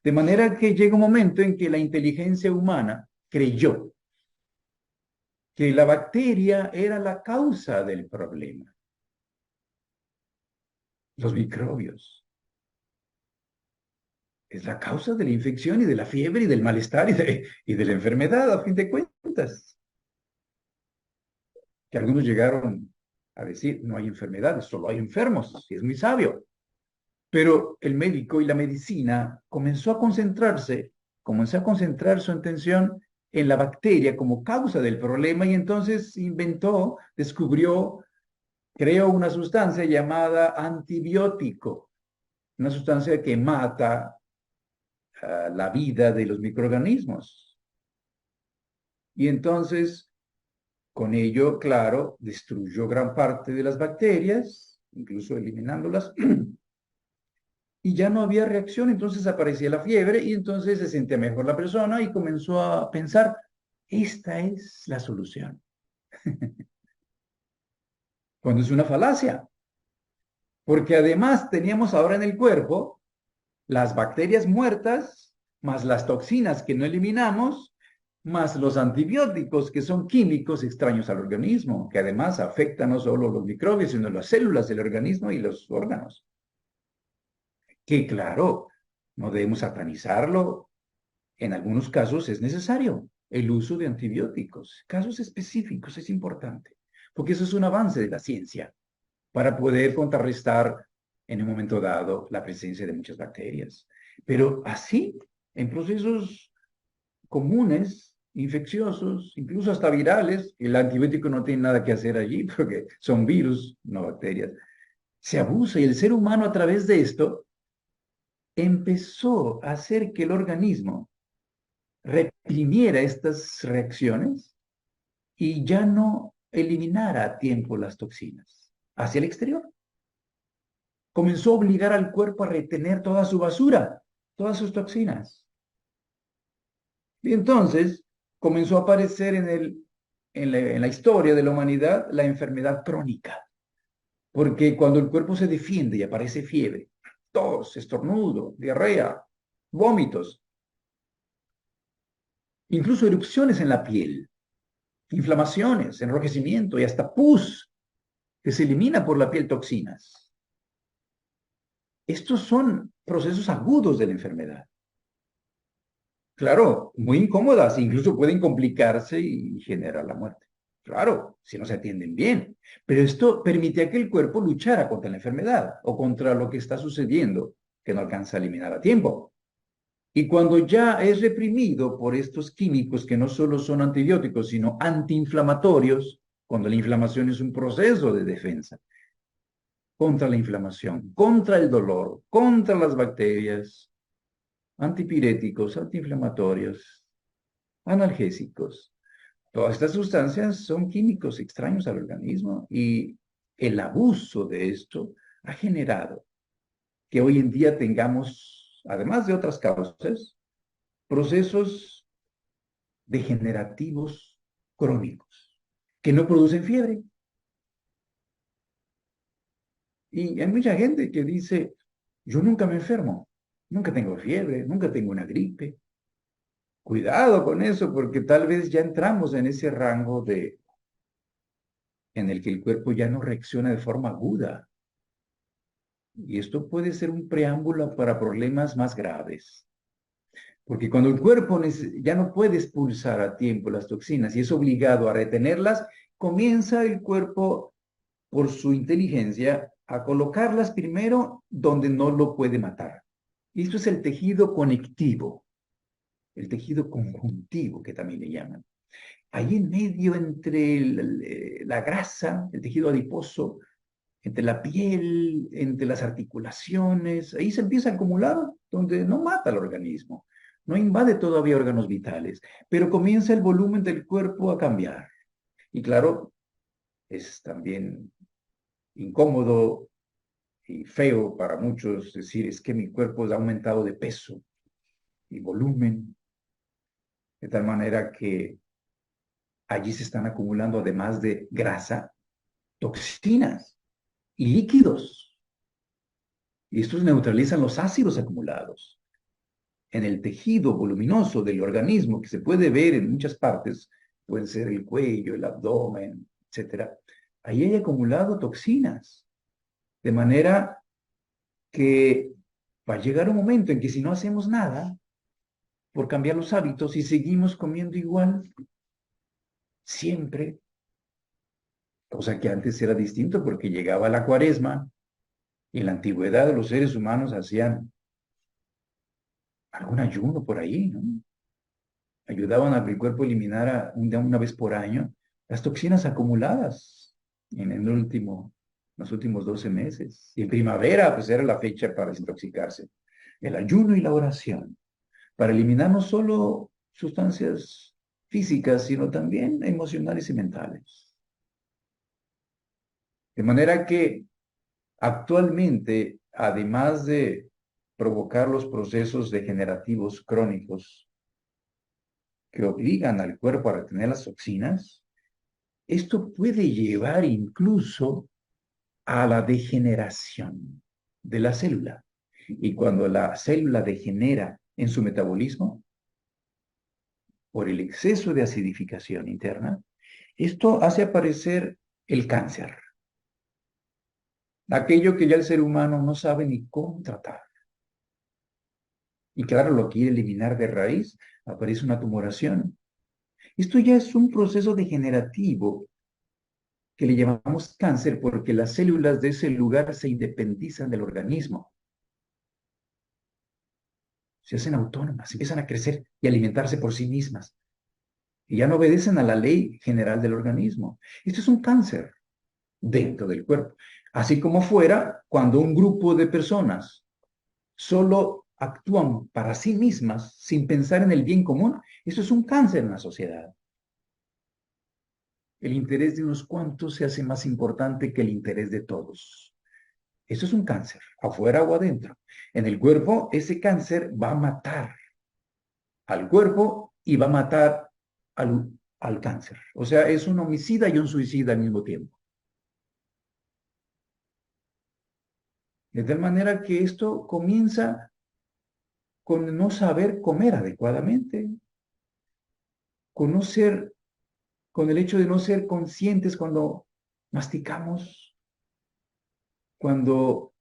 De manera que llega un momento en que la inteligencia humana creyó que la bacteria era la causa del problema, los microbios. Es la causa de la infección y de la fiebre y del malestar y de la enfermedad, a fin de cuentas. Que algunos llegaron a decir, no hay enfermedades, solo hay enfermos, y es muy sabio. Pero el médico y la medicina comenzó a concentrar su atención en la bacteria como causa del problema y entonces descubrió, creó una sustancia llamada antibiótico, una sustancia que mata la vida de los microorganismos. Y entonces, con ello, claro, destruyó gran parte de las bacterias, incluso eliminándolas, y ya no había reacción, entonces aparecía la fiebre y entonces se sentía mejor la persona y comenzó a pensar, esta es la solución. Cuando es una falacia, porque además teníamos ahora en el cuerpo las bacterias muertas, más las toxinas que no eliminamos, más los antibióticos que son químicos extraños al organismo, que además afectan no solo los microbios, sino las células del organismo y los órganos. Que claro, no debemos satanizarlo. En algunos casos es necesario el uso de antibióticos. Casos específicos es importante, porque eso es un avance de la ciencia para poder contrarrestar en un momento dado la presencia de muchas bacterias. Pero así, en procesos comunes, infecciosos, incluso hasta virales, el antibiótico no tiene nada que hacer allí porque son virus, no bacterias, se abusa y el ser humano a través de esto empezó a hacer que el organismo reprimiera estas reacciones y ya no eliminara a tiempo las toxinas hacia el exterior. Comenzó a obligar al cuerpo a retener toda su basura, todas sus toxinas. Y entonces comenzó a aparecer en la historia de la humanidad la enfermedad crónica, porque cuando el cuerpo se defiende y aparece fiebre, tos, estornudo, diarrea, vómitos, incluso erupciones en la piel, inflamaciones, enrojecimiento y hasta pus, que se elimina por la piel toxinas. Estos son procesos agudos de la enfermedad. Claro, muy incómodas, incluso pueden complicarse y generar la muerte. Claro, si no se atienden bien. Pero esto permite a que el cuerpo luchara contra la enfermedad o contra lo que está sucediendo, que no alcanza a eliminar a tiempo. Y cuando ya es reprimido por estos químicos que no solo son antibióticos, sino antiinflamatorios, cuando la inflamación es un proceso de defensa contra la inflamación, contra el dolor, contra las bacterias, antipiréticos, antiinflamatorios, analgésicos. Todas estas sustancias son químicos extraños al organismo y el abuso de esto ha generado que hoy en día tengamos, además de otras causas, procesos degenerativos crónicos que no producen fiebre. Y hay mucha gente que dice, yo nunca me enfermo, nunca tengo fiebre, nunca tengo una gripe. Cuidado con eso, porque tal vez ya entramos en ese rango en el que el cuerpo ya no reacciona de forma aguda. Y esto puede ser un preámbulo para problemas más graves. Porque cuando el cuerpo ya no puede expulsar a tiempo las toxinas y es obligado a retenerlas, comienza el cuerpo, por su inteligencia, a colocarlas primero donde no lo puede matar. Y esto es el tejido conectivo, el tejido conjuntivo, que también le llaman. Ahí en medio, entre la grasa, el tejido adiposo, entre la piel, entre las articulaciones, ahí se empieza a acumular donde no mata al organismo, no invade todavía órganos vitales, pero comienza el volumen del cuerpo a cambiar. Y claro, es también incómodo y feo para muchos decir, es que mi cuerpo ha aumentado de peso y volumen, de tal manera que allí se están acumulando, además de grasa, toxinas y líquidos. Y estos neutralizan los ácidos acumulados en el tejido voluminoso del organismo, que se puede ver en muchas partes, puede ser el cuello, el abdomen, etcétera. Ahí hay acumulado toxinas, de manera que va a llegar un momento en que si no hacemos nada por cambiar los hábitos y seguimos comiendo igual, siempre, cosa que antes era distinto porque llegaba la cuaresma y en la antigüedad los seres humanos hacían algún ayuno por ahí, ¿no? Ayudaban a que el cuerpo eliminara una vez por año las toxinas acumuladas los últimos 12 meses. Y en primavera, pues era la fecha para desintoxicarse. El ayuno y la oración, para eliminar no solo sustancias físicas, sino también emocionales y mentales. De manera que actualmente, además de provocar los procesos degenerativos crónicos que obligan al cuerpo a retener las toxinas, esto puede llevar incluso a la degeneración de la célula. Y cuando la célula degenera en su metabolismo por el exceso de acidificación interna, esto hace aparecer el cáncer, aquello que ya el ser humano no sabe ni cómo tratar. Y claro, lo quiere eliminar de raíz, aparece una tumoración. Esto ya es un proceso degenerativo que le llamamos cáncer porque las células de ese lugar se independizan del organismo, se hacen autónomas, empiezan a crecer y alimentarse por sí mismas y ya no obedecen a la ley general del organismo. Esto es un cáncer dentro del cuerpo, así como fuera cuando un grupo de personas solo actúan para sí mismas sin pensar en el bien común. Eso es un cáncer en la sociedad. El interés de unos cuantos se hace más importante que el interés de todos. Eso es un cáncer, afuera o adentro. En el cuerpo, ese cáncer va a matar al cuerpo y va a matar al cáncer. O sea, es un homicida y un suicida al mismo tiempo. De tal manera que esto comienza con no saber comer adecuadamente, con no ser, con el hecho de no ser conscientes cuando masticamos, cuando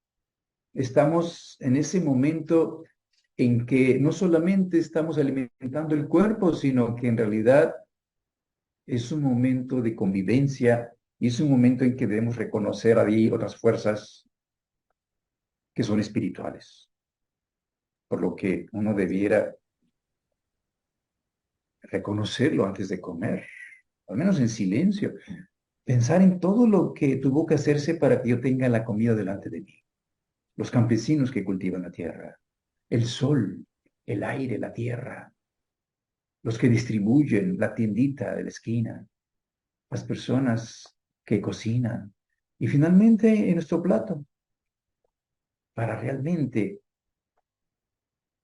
estamos en ese momento en que no solamente estamos alimentando el cuerpo, sino que en realidad es un momento de convivencia y es un momento en que debemos reconocer ahí otras fuerzas que son espirituales. por lo que uno debiera reconocerlo antes de comer, al menos en silencio. Pensar en todo lo que tuvo que hacerse para que yo tenga la comida delante de mí. Los campesinos que cultivan la tierra, el sol, el aire, la tierra, los que distribuyen la tiendita de la esquina, las personas que cocinan y finalmente en nuestro plato, para realmente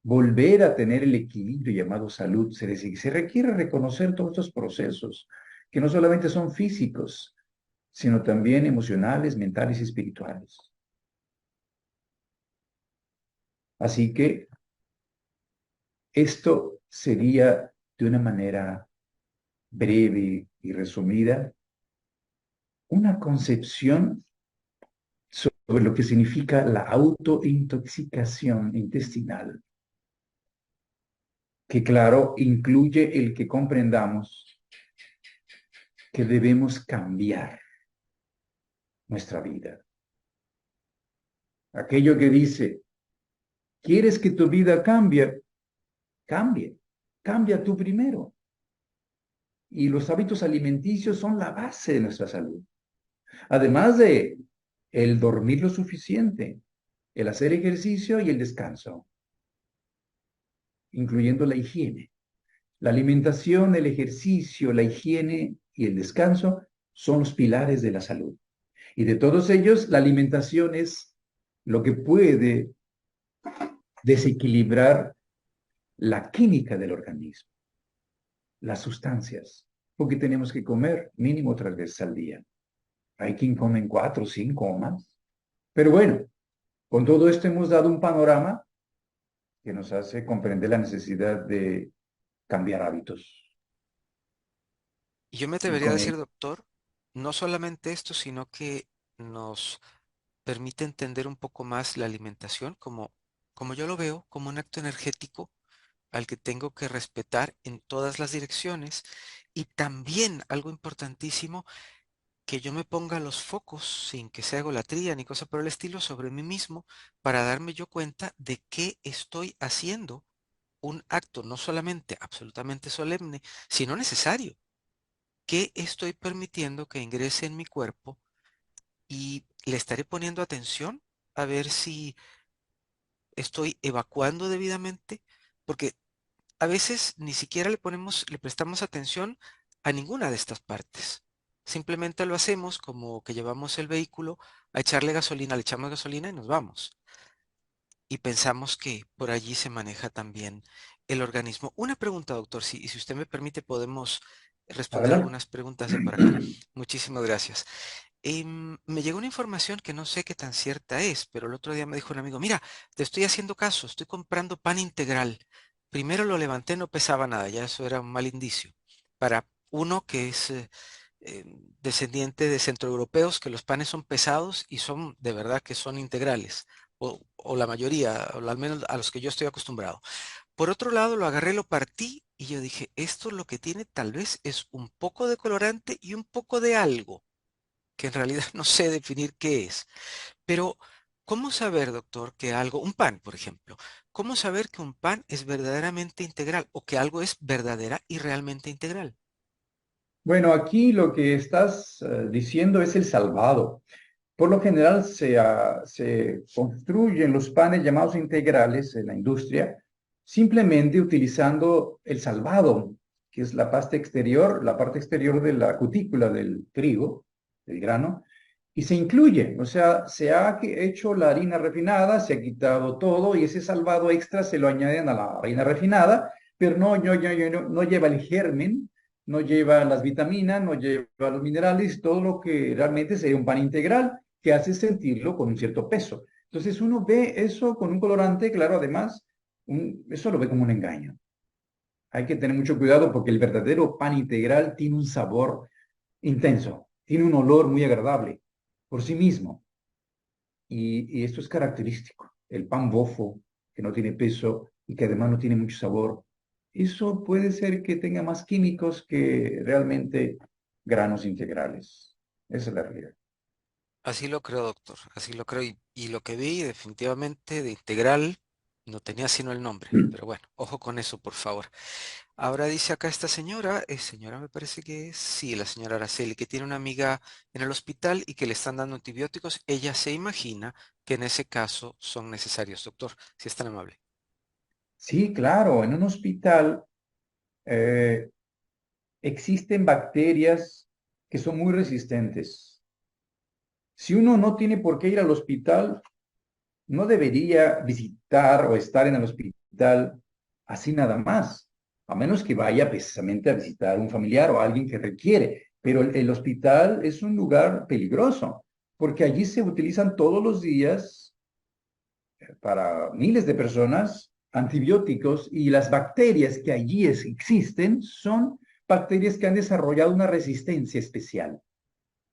volver a tener el equilibrio llamado salud, se requiere reconocer todos estos procesos que no solamente son físicos, sino también emocionales, mentales y espirituales. Así que esto sería de una manera breve y resumida una concepción sobre lo que significa la autointoxicación intestinal, que claro, incluye el que comprendamos que debemos cambiar nuestra vida. Aquello que dice, ¿quieres que tu vida cambie? Cambie, cambia tú primero. Y los hábitos alimenticios son la base de nuestra salud. Además de el dormir lo suficiente, el hacer ejercicio y el descanso, incluyendo la higiene. La alimentación, el ejercicio, la higiene y el descanso son los pilares de la salud. Y de todos ellos, la alimentación es lo que puede desequilibrar la química del organismo, las sustancias, porque tenemos que comer mínimo 3 veces al día. Hay quien comen 4, 5 o más. Pero bueno, con todo esto hemos dado un panorama que nos hace comprender la necesidad de cambiar hábitos. Y yo me Y atrevería a con decir, él, doctor, no solamente esto, sino que nos permite entender un poco más la alimentación como yo lo veo, como un acto energético al que tengo que respetar en todas las direcciones y también algo importantísimo, que yo me ponga los focos sin que sea egolatría ni cosa por el estilo sobre mí mismo para darme yo cuenta de qué estoy haciendo un acto no solamente absolutamente solemne, sino necesario. ¿Qué estoy permitiendo que ingrese en mi cuerpo? Y le estaré poniendo atención a ver si estoy evacuando debidamente, porque a veces ni siquiera le prestamos atención a ninguna de estas partes. Simplemente lo hacemos como que llevamos el vehículo a echarle gasolina, le echamos gasolina y nos vamos. Y pensamos que por allí se maneja también el organismo. Una pregunta, doctor, y si usted me permite, podemos responder adelante. algunas preguntas de por acá. Muchísimas gracias. Me llegó una información que no sé qué tan cierta es, pero el otro día me dijo un amigo, mira, te estoy haciendo caso, estoy comprando pan integral. Primero lo levanté, no pesaba nada, ya eso era un mal indicio. Para uno que es descendiente de centroeuropeos, que los panes son pesados y son de verdad que son integrales, o la mayoría, o al menos a los que yo estoy acostumbrado. Por otro lado, lo agarré, lo partí y yo dije, esto lo que tiene tal vez es un poco de colorante y un poco de algo que en realidad no sé definir qué es. Pero, ¿cómo saber, doctor, que algo, un pan, por ejemplo, cómo saber que un pan es verdaderamente integral o que algo es verdadera y realmente integral? Bueno, aquí lo que estás diciendo es el salvado. Por lo general se construyen los panes llamados integrales en la industria simplemente utilizando el salvado, que es la pasta exterior, la parte exterior de la cutícula del trigo, del grano, y se incluye, o sea, se ha hecho la harina refinada, se ha quitado todo y ese salvado extra se lo añaden a la harina refinada, pero no lleva el germen, no lleva las vitaminas, no lleva los minerales, todo lo que realmente sería un pan integral que hace sentirlo con un cierto peso. Entonces uno ve eso con un colorante, claro, además, eso lo ve como un engaño. Hay que tener mucho cuidado porque el verdadero pan integral tiene un sabor intenso, tiene un olor muy agradable por sí mismo. Y esto es característico. El pan bofo, que no tiene peso y que además no tiene mucho sabor, eso puede ser que tenga más químicos que realmente granos integrales. Esa es la realidad. Así lo creo, doctor, así lo creo. Y lo que vi definitivamente de integral. No tenía sino el nombre, pero bueno, ojo con eso, por favor. Ahora dice acá esta señora, señora me parece que es, sí, la señora Araceli, que tiene una amiga en el hospital y que le están dando antibióticos. Ella se imagina que en ese caso son necesarios, doctor, si es tan amable. Sí, claro, en un hospital eh, existen bacterias que son muy resistentes. Si uno no tiene por qué ir al hospital, no debería visitar o estar en el hospital así nada más, a menos que vaya precisamente a visitar a un familiar o a alguien que requiere. Pero el hospital es un lugar peligroso, porque allí se utilizan todos los días para miles de personas antibióticos y las bacterias que allí existen son bacterias que han desarrollado una resistencia especial.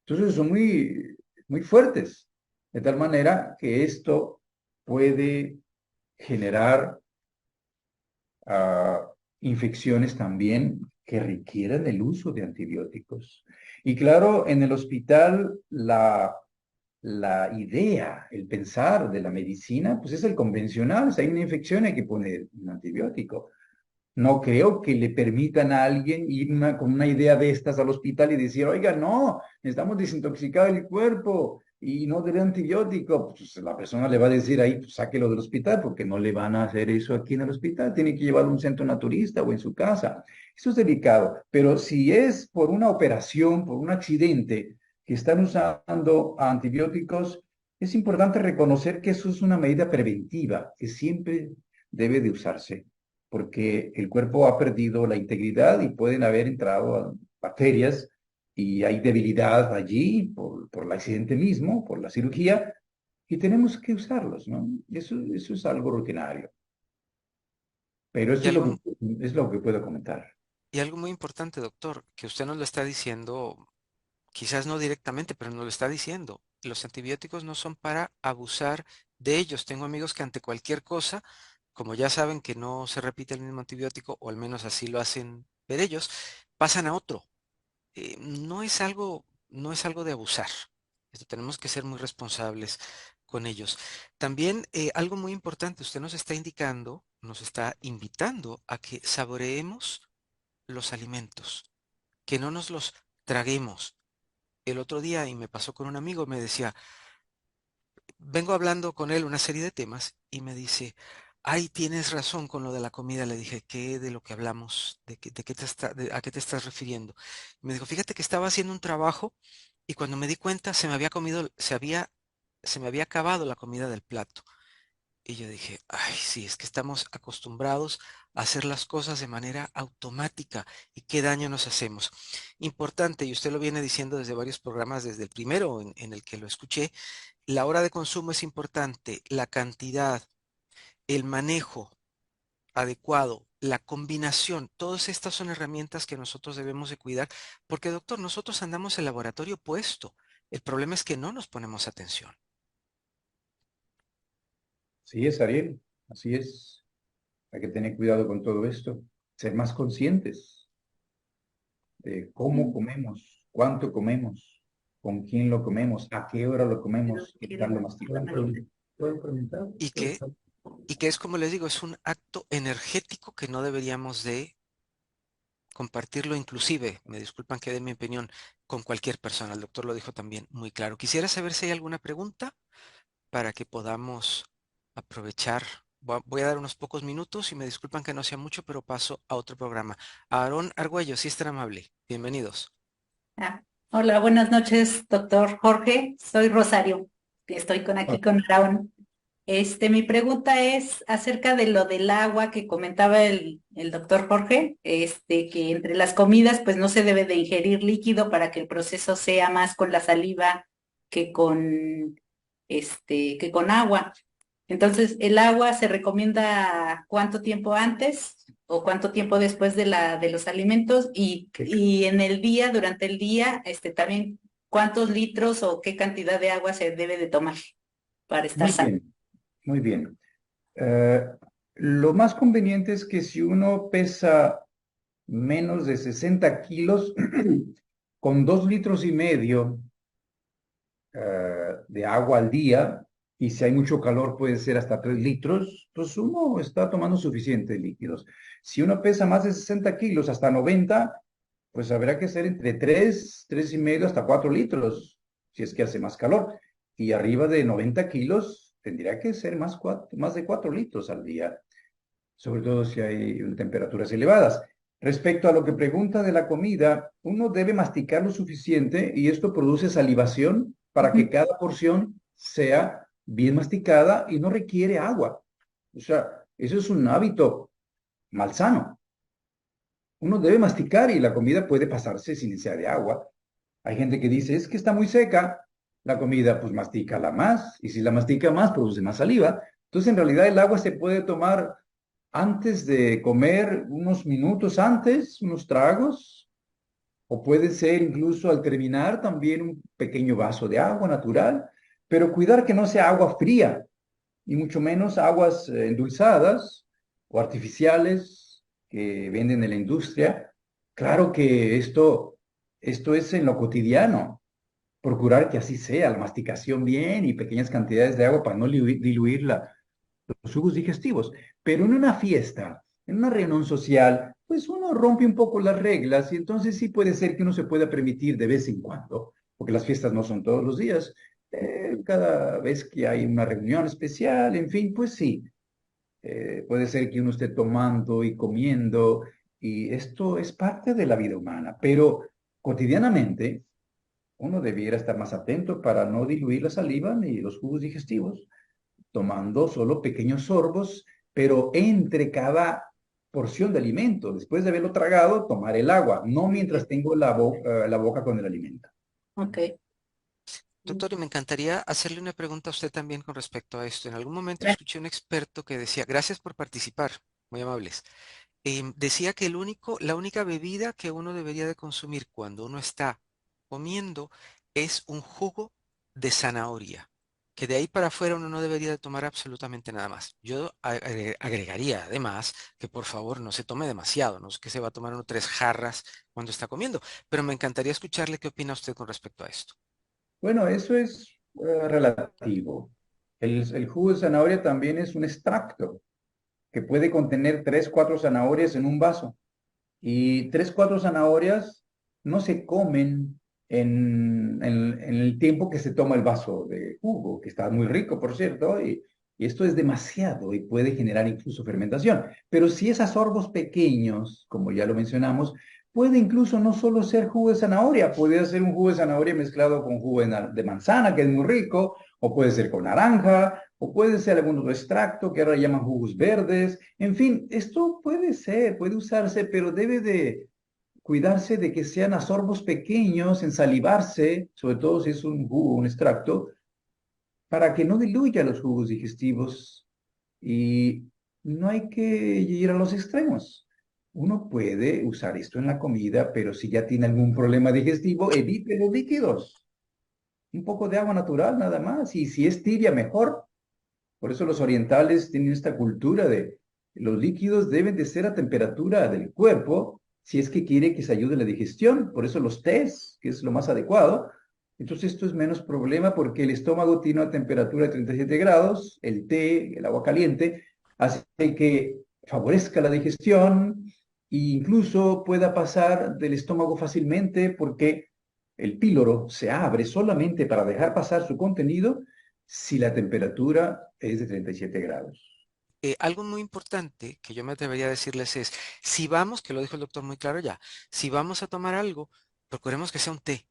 Entonces son muy fuertes, de tal manera que esto puede generar infecciones también que requieran el uso de antibióticos. Y claro, en el hospital la idea, el pensar de la medicina, pues es el convencional. Si hay una infección hay que poner un antibiótico. No creo que le permitan a alguien ir con una idea de estas al hospital y decir, oiga, no, necesitamos desintoxicar el cuerpo y no darle antibiótico. Pues la persona le va a decir ahí, pues sáquelo del hospital porque no le van a hacer eso aquí en el hospital. Tiene que llevarlo a un centro naturista o en su casa. Eso es delicado. Pero si es por una operación, por un accidente que están usando antibióticos, es importante reconocer que eso es una medida preventiva que siempre debe de usarse porque el cuerpo ha perdido la integridad y pueden haber entrado bacterias y hay debilidad allí por el accidente mismo, por la cirugía, y tenemos que usarlos, ¿no? Eso es algo rutinario, pero Y eso algo, es lo que puedo comentar. y algo muy importante, doctor, que usted nos lo está diciendo, quizás no directamente, pero nos lo está diciendo. Los antibióticos no son para abusar de ellos. Tengo amigos que ante cualquier cosa, como ya saben que no se repite el mismo antibiótico, o al menos así lo hacen ver ellos, pasan a otro. No es algo de abusar. Tenemos que ser muy responsables con ellos. También algo muy importante, usted nos está indicando, nos está invitando a que saboreemos los alimentos, que no nos los traguemos. El otro día, y me pasó con un amigo, me decía, vengo hablando con él una serie de temas y me dice, ay, tienes razón con lo de la comida. Le dije, ¿qué de lo que hablamos? De qué a qué te estás refiriendo? Y me dijo, fíjate que estaba haciendo un trabajo y cuando me di cuenta se me había acabado la comida del plato. Y yo dije, ay, sí, es que estamos acostumbrados a hacer las cosas de manera automática y qué daño nos hacemos. Importante, y usted lo viene diciendo desde varios programas, desde el primero en el que lo escuché, la hora de consumo es importante, la cantidad, el manejo adecuado, la combinación, todas estas son herramientas que nosotros debemos de cuidar, porque doctor, nosotros andamos el laboratorio puesto. El problema es que no nos ponemos atención. Así es, Ariel, así es. Hay que tener cuidado con todo esto, ser más conscientes de cómo comemos, cuánto comemos, con quién lo comemos, a qué hora lo comemos, evitarlo masticar. ¿Puedo preguntar? Y que, y que es como les digo, es un acto energético que no deberíamos de compartirlo inclusive, me disculpan que dé mi opinión, con cualquier persona. El doctor lo dijo también muy claro. Quisiera saber si hay alguna pregunta para que podamos aprovechar. Voy a dar unos pocos minutos y me disculpan que no sea mucho, pero paso a otro programa. Aarón Argüello, si es tan amable. Bienvenidos. Ah, hola, buenas noches, doctor Jorge. Soy Rosario. Estoy aquí con Raúl. Mi pregunta es acerca de lo del agua que comentaba el doctor Jorge, que entre las comidas pues no se debe de ingerir líquido para que el proceso sea más con la saliva que que con agua. Entonces, ¿el agua se recomienda cuánto tiempo antes o cuánto tiempo después de de los alimentos? Y en el día, durante el día, también, ¿cuántos litros o qué cantidad de agua se debe de tomar para estar Muy sano? bien, muy bien. Eh, lo más conveniente es que si uno pesa menos de 60 kilos, con 2,5 litros de agua al día, y si hay mucho calor puede ser hasta 3 litros, pues uno está tomando suficientes líquidos. Si uno pesa más de 60 kilos, hasta 90, pues habrá que ser entre 3 y medio, hasta 4 litros, si es que hace más calor. Y arriba de 90 kilos, tendría que ser más de 4 litros al día, sobre todo si hay temperaturas elevadas. Respecto a lo que pregunta de la comida, uno debe masticar lo suficiente y esto produce salivación para que Ujú. cada porción sea bien masticada y no requiere agua. O sea, eso es un hábito malsano. Uno debe masticar y la comida puede pasarse sin necesidad de agua. Hay gente que dice, es que está muy seca la comida, pues mastícala más. Y si la mastica más, produce más saliva. Entonces, en realidad, el agua se puede tomar antes de comer, unos minutos antes, unos tragos, o puede ser incluso al terminar también un pequeño vaso de agua natural, pero cuidar que no sea agua fría, y mucho menos aguas endulzadas o artificiales que venden en la industria. Claro que esto es en lo cotidiano, procurar que así sea, la masticación bien y pequeñas cantidades de agua para no diluir los jugos digestivos. Pero en una fiesta, en una reunión social, pues uno rompe un poco las reglas y entonces sí puede ser que uno se pueda permitir de vez en cuando, porque las fiestas no son todos los días, cada vez que hay una reunión especial, en fin, pues sí, puede ser que uno esté tomando y comiendo y esto es parte de la vida humana, pero cotidianamente uno debiera estar más atento para no diluir la saliva ni los jugos digestivos tomando solo pequeños sorbos, pero entre cada porción de alimento. Después de haberlo tragado, tomar el agua, no mientras tengo la boca con el alimento. Ok. Doctor, y me encantaría hacerle una pregunta a usted también con respecto a esto. En algún momento Gracias. escuché un experto que decía, gracias por participar, muy amables. Decía que la única bebida que uno debería de consumir cuando uno está comiendo es un jugo de zanahoria, que de ahí para afuera uno no debería de tomar absolutamente nada más. Yo agregaría además que por favor no se tome demasiado, no es que se va a tomar uno 3 jarras cuando está comiendo, pero me encantaría escucharle qué opina usted con respecto a esto. Bueno, eso es relativo. El jugo de zanahoria también es un extracto que puede contener 3, 4 zanahorias en un vaso. Y 3, 4 zanahorias no se comen en el tiempo que se toma el vaso de jugo, que está muy rico, por cierto, y esto es demasiado y puede generar incluso fermentación. Pero si es a sorbos pequeños, como ya lo mencionamos, puede incluso no solo ser jugo de zanahoria, puede ser un jugo de zanahoria mezclado con jugo de manzana, que es muy rico, o puede ser con naranja, o puede ser algún otro extracto que ahora llaman jugos verdes. En fin, esto puede ser, puede usarse, pero debe de cuidarse de que sean a sorbos pequeños, ensalivarse, sobre todo si es un jugo, un extracto, para que no diluya los jugos digestivos. Y no hay que ir a los extremos. Uno puede usar esto en la comida, pero si ya tiene algún problema digestivo, evite los líquidos. Un poco de agua natural nada más. Y si es tibia, mejor. Por eso los orientales tienen esta cultura de los líquidos deben de ser a temperatura del cuerpo si es que quiere que se ayude la digestión. Por eso los tés, que es lo más adecuado. Entonces esto es menos problema porque el estómago tiene una temperatura de 37 grados, el té, el agua caliente, hace que favorezca la digestión e incluso pueda pasar del estómago fácilmente porque el píloro se abre solamente para dejar pasar su contenido si la temperatura es de 37 grados. Algo muy importante que yo me atrevería a decirles es, si vamos, que lo dijo el doctor muy claro ya, si vamos a tomar algo, procuremos que sea un té,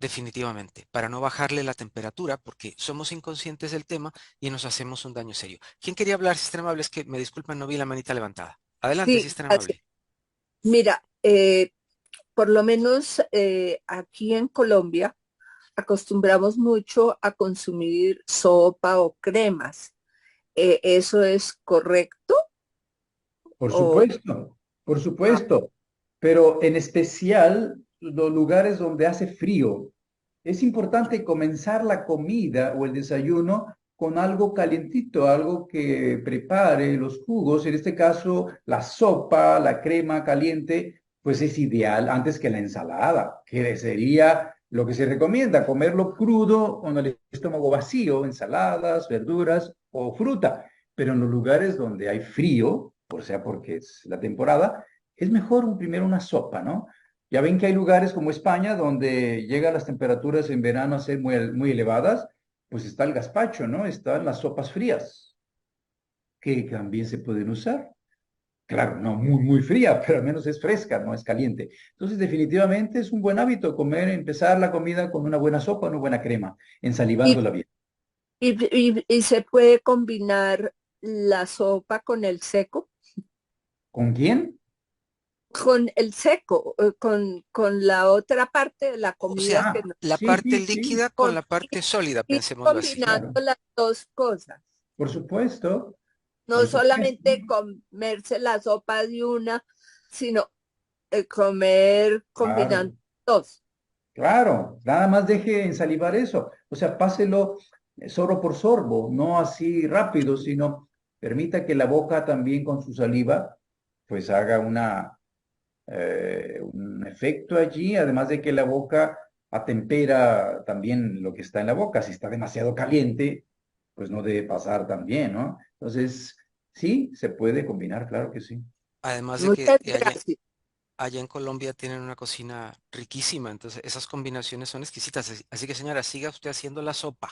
definitivamente, para no bajarle la temperatura, porque somos inconscientes del tema y nos hacemos un daño serio. ¿Quién quería hablar, si es tan amable? Es que me disculpan, no vi la manita levantada. Adelante, si Sí, es tan así. amable. Mira, por lo menos aquí en Colombia acostumbramos mucho a consumir sopa o cremas. ¿Eso es correcto? Por O, supuesto, por ah, supuesto, pero en especial los lugares donde hace frío. Es importante comenzar la comida o el desayuno con algo calientito, algo que prepare los jugos, en este caso la sopa, la crema caliente, pues es ideal antes que la ensalada, que sería Lo que se recomienda, comerlo crudo con el estómago vacío, ensaladas, verduras o fruta. Pero en los lugares donde hay frío, por sea porque es la temporada, es mejor primero una sopa, ¿no? Ya ven que hay lugares como España donde llegan las temperaturas en verano a ser muy elevadas, pues está el gazpacho, ¿no? Están las sopas frías, que también se pueden usar. Claro, no muy fría, pero al menos es fresca, no es caliente. Entonces, definitivamente es un buen hábito comer, empezar la comida con una buena sopa, una buena crema, Y, ensalivándola bien. y se puede combinar la sopa con el seco, ¿Con quién? con el seco, con la otra parte de la O comida sea, que Ah, no, la sí, parte sí, sí, líquida con con, la parte sólida, ir pensémoslo así. combinando claro, las dos cosas. por supuesto, No por supuesto. solamente comerse la sopa de una, sino comer Claro, combinando dos. claro, nada más deje ensalivar eso. O sea, páselo sorbo por sorbo, no así rápido, sino permita que la boca también con su saliva, pues haga un efecto allí, además de que la boca atempera también lo que está en la boca. Si está demasiado caliente, pues no debe pasar también, ¿no? Entonces, sí, se puede combinar, claro que sí. Además de que Muchas gracias. allá en Colombia tienen una cocina riquísima, entonces esas combinaciones son exquisitas. Así que señora, siga usted haciendo la sopa,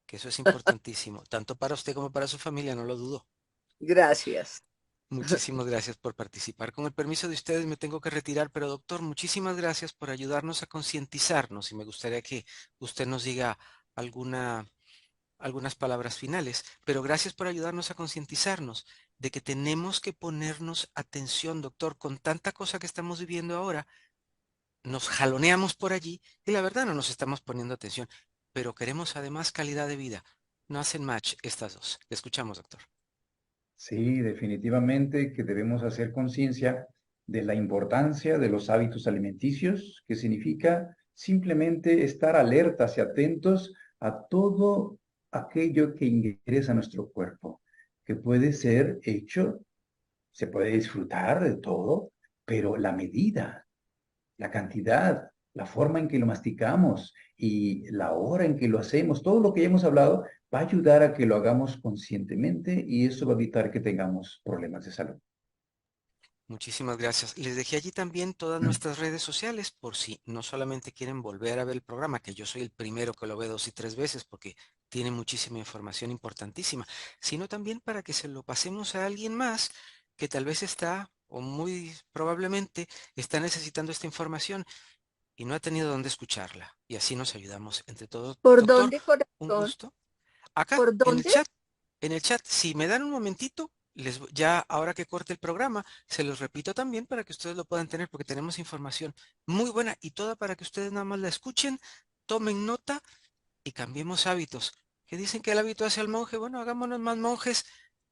que eso es importantísimo, tanto para usted como para su familia, no lo dudo. Gracias. Muchísimas gracias por participar. Con el permiso de ustedes me tengo que retirar, pero doctor, muchísimas gracias por ayudarnos a concientizarnos y me gustaría que usted nos diga alguna, algunas palabras finales, pero gracias por ayudarnos a concientizarnos de que tenemos que ponernos atención, doctor, con tanta cosa que estamos viviendo ahora, nos jaloneamos por allí y la verdad no nos estamos poniendo atención, pero queremos además calidad de vida. No hacen match estas dos. Le escuchamos, doctor. Sí, definitivamente que debemos hacer conciencia de la importancia de los hábitos alimenticios, que significa simplemente estar alertas y atentos a todo aquello que ingresa a nuestro cuerpo, que puede ser hecho, se puede disfrutar de todo, pero la medida, la cantidad, la forma en que lo masticamos y la hora en que lo hacemos, todo lo que ya hemos hablado, va a ayudar a que lo hagamos conscientemente y eso va a evitar que tengamos problemas de salud. Muchísimas gracias. Les dejé allí también todas nuestras redes sociales por si no solamente quieren volver a ver el programa, que yo soy el primero que lo ve 2 y 3 veces porque tiene muchísima información importantísima, sino también para que se lo pasemos a alguien más que tal vez está o muy probablemente está necesitando esta información y no ha tenido dónde escucharla. Y así nos ayudamos entre todos. ¿Por Doctor, dónde, un corazón? gusto. Acá, ¿Por dónde? en el chat, si me dan un momentito, ya ahora que corte el programa, se los repito también para que ustedes lo puedan tener, porque tenemos información muy buena y toda para que ustedes nada más la escuchen, tomen nota y cambiemos hábitos. Que dicen que el hábito hace al monje, bueno, hagámonos más monjes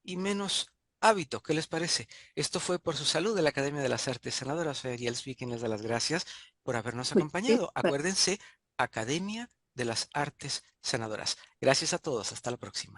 y menos hábito. ¿Qué les parece? Esto fue por su salud de la Academia de las Artes Sanadoras. Soy Ariel Speaking, les da las gracias por habernos acompañado. Muchísimas Acuérdense, Academia de las Artes Sanadoras. Gracias a todos. Hasta la próxima.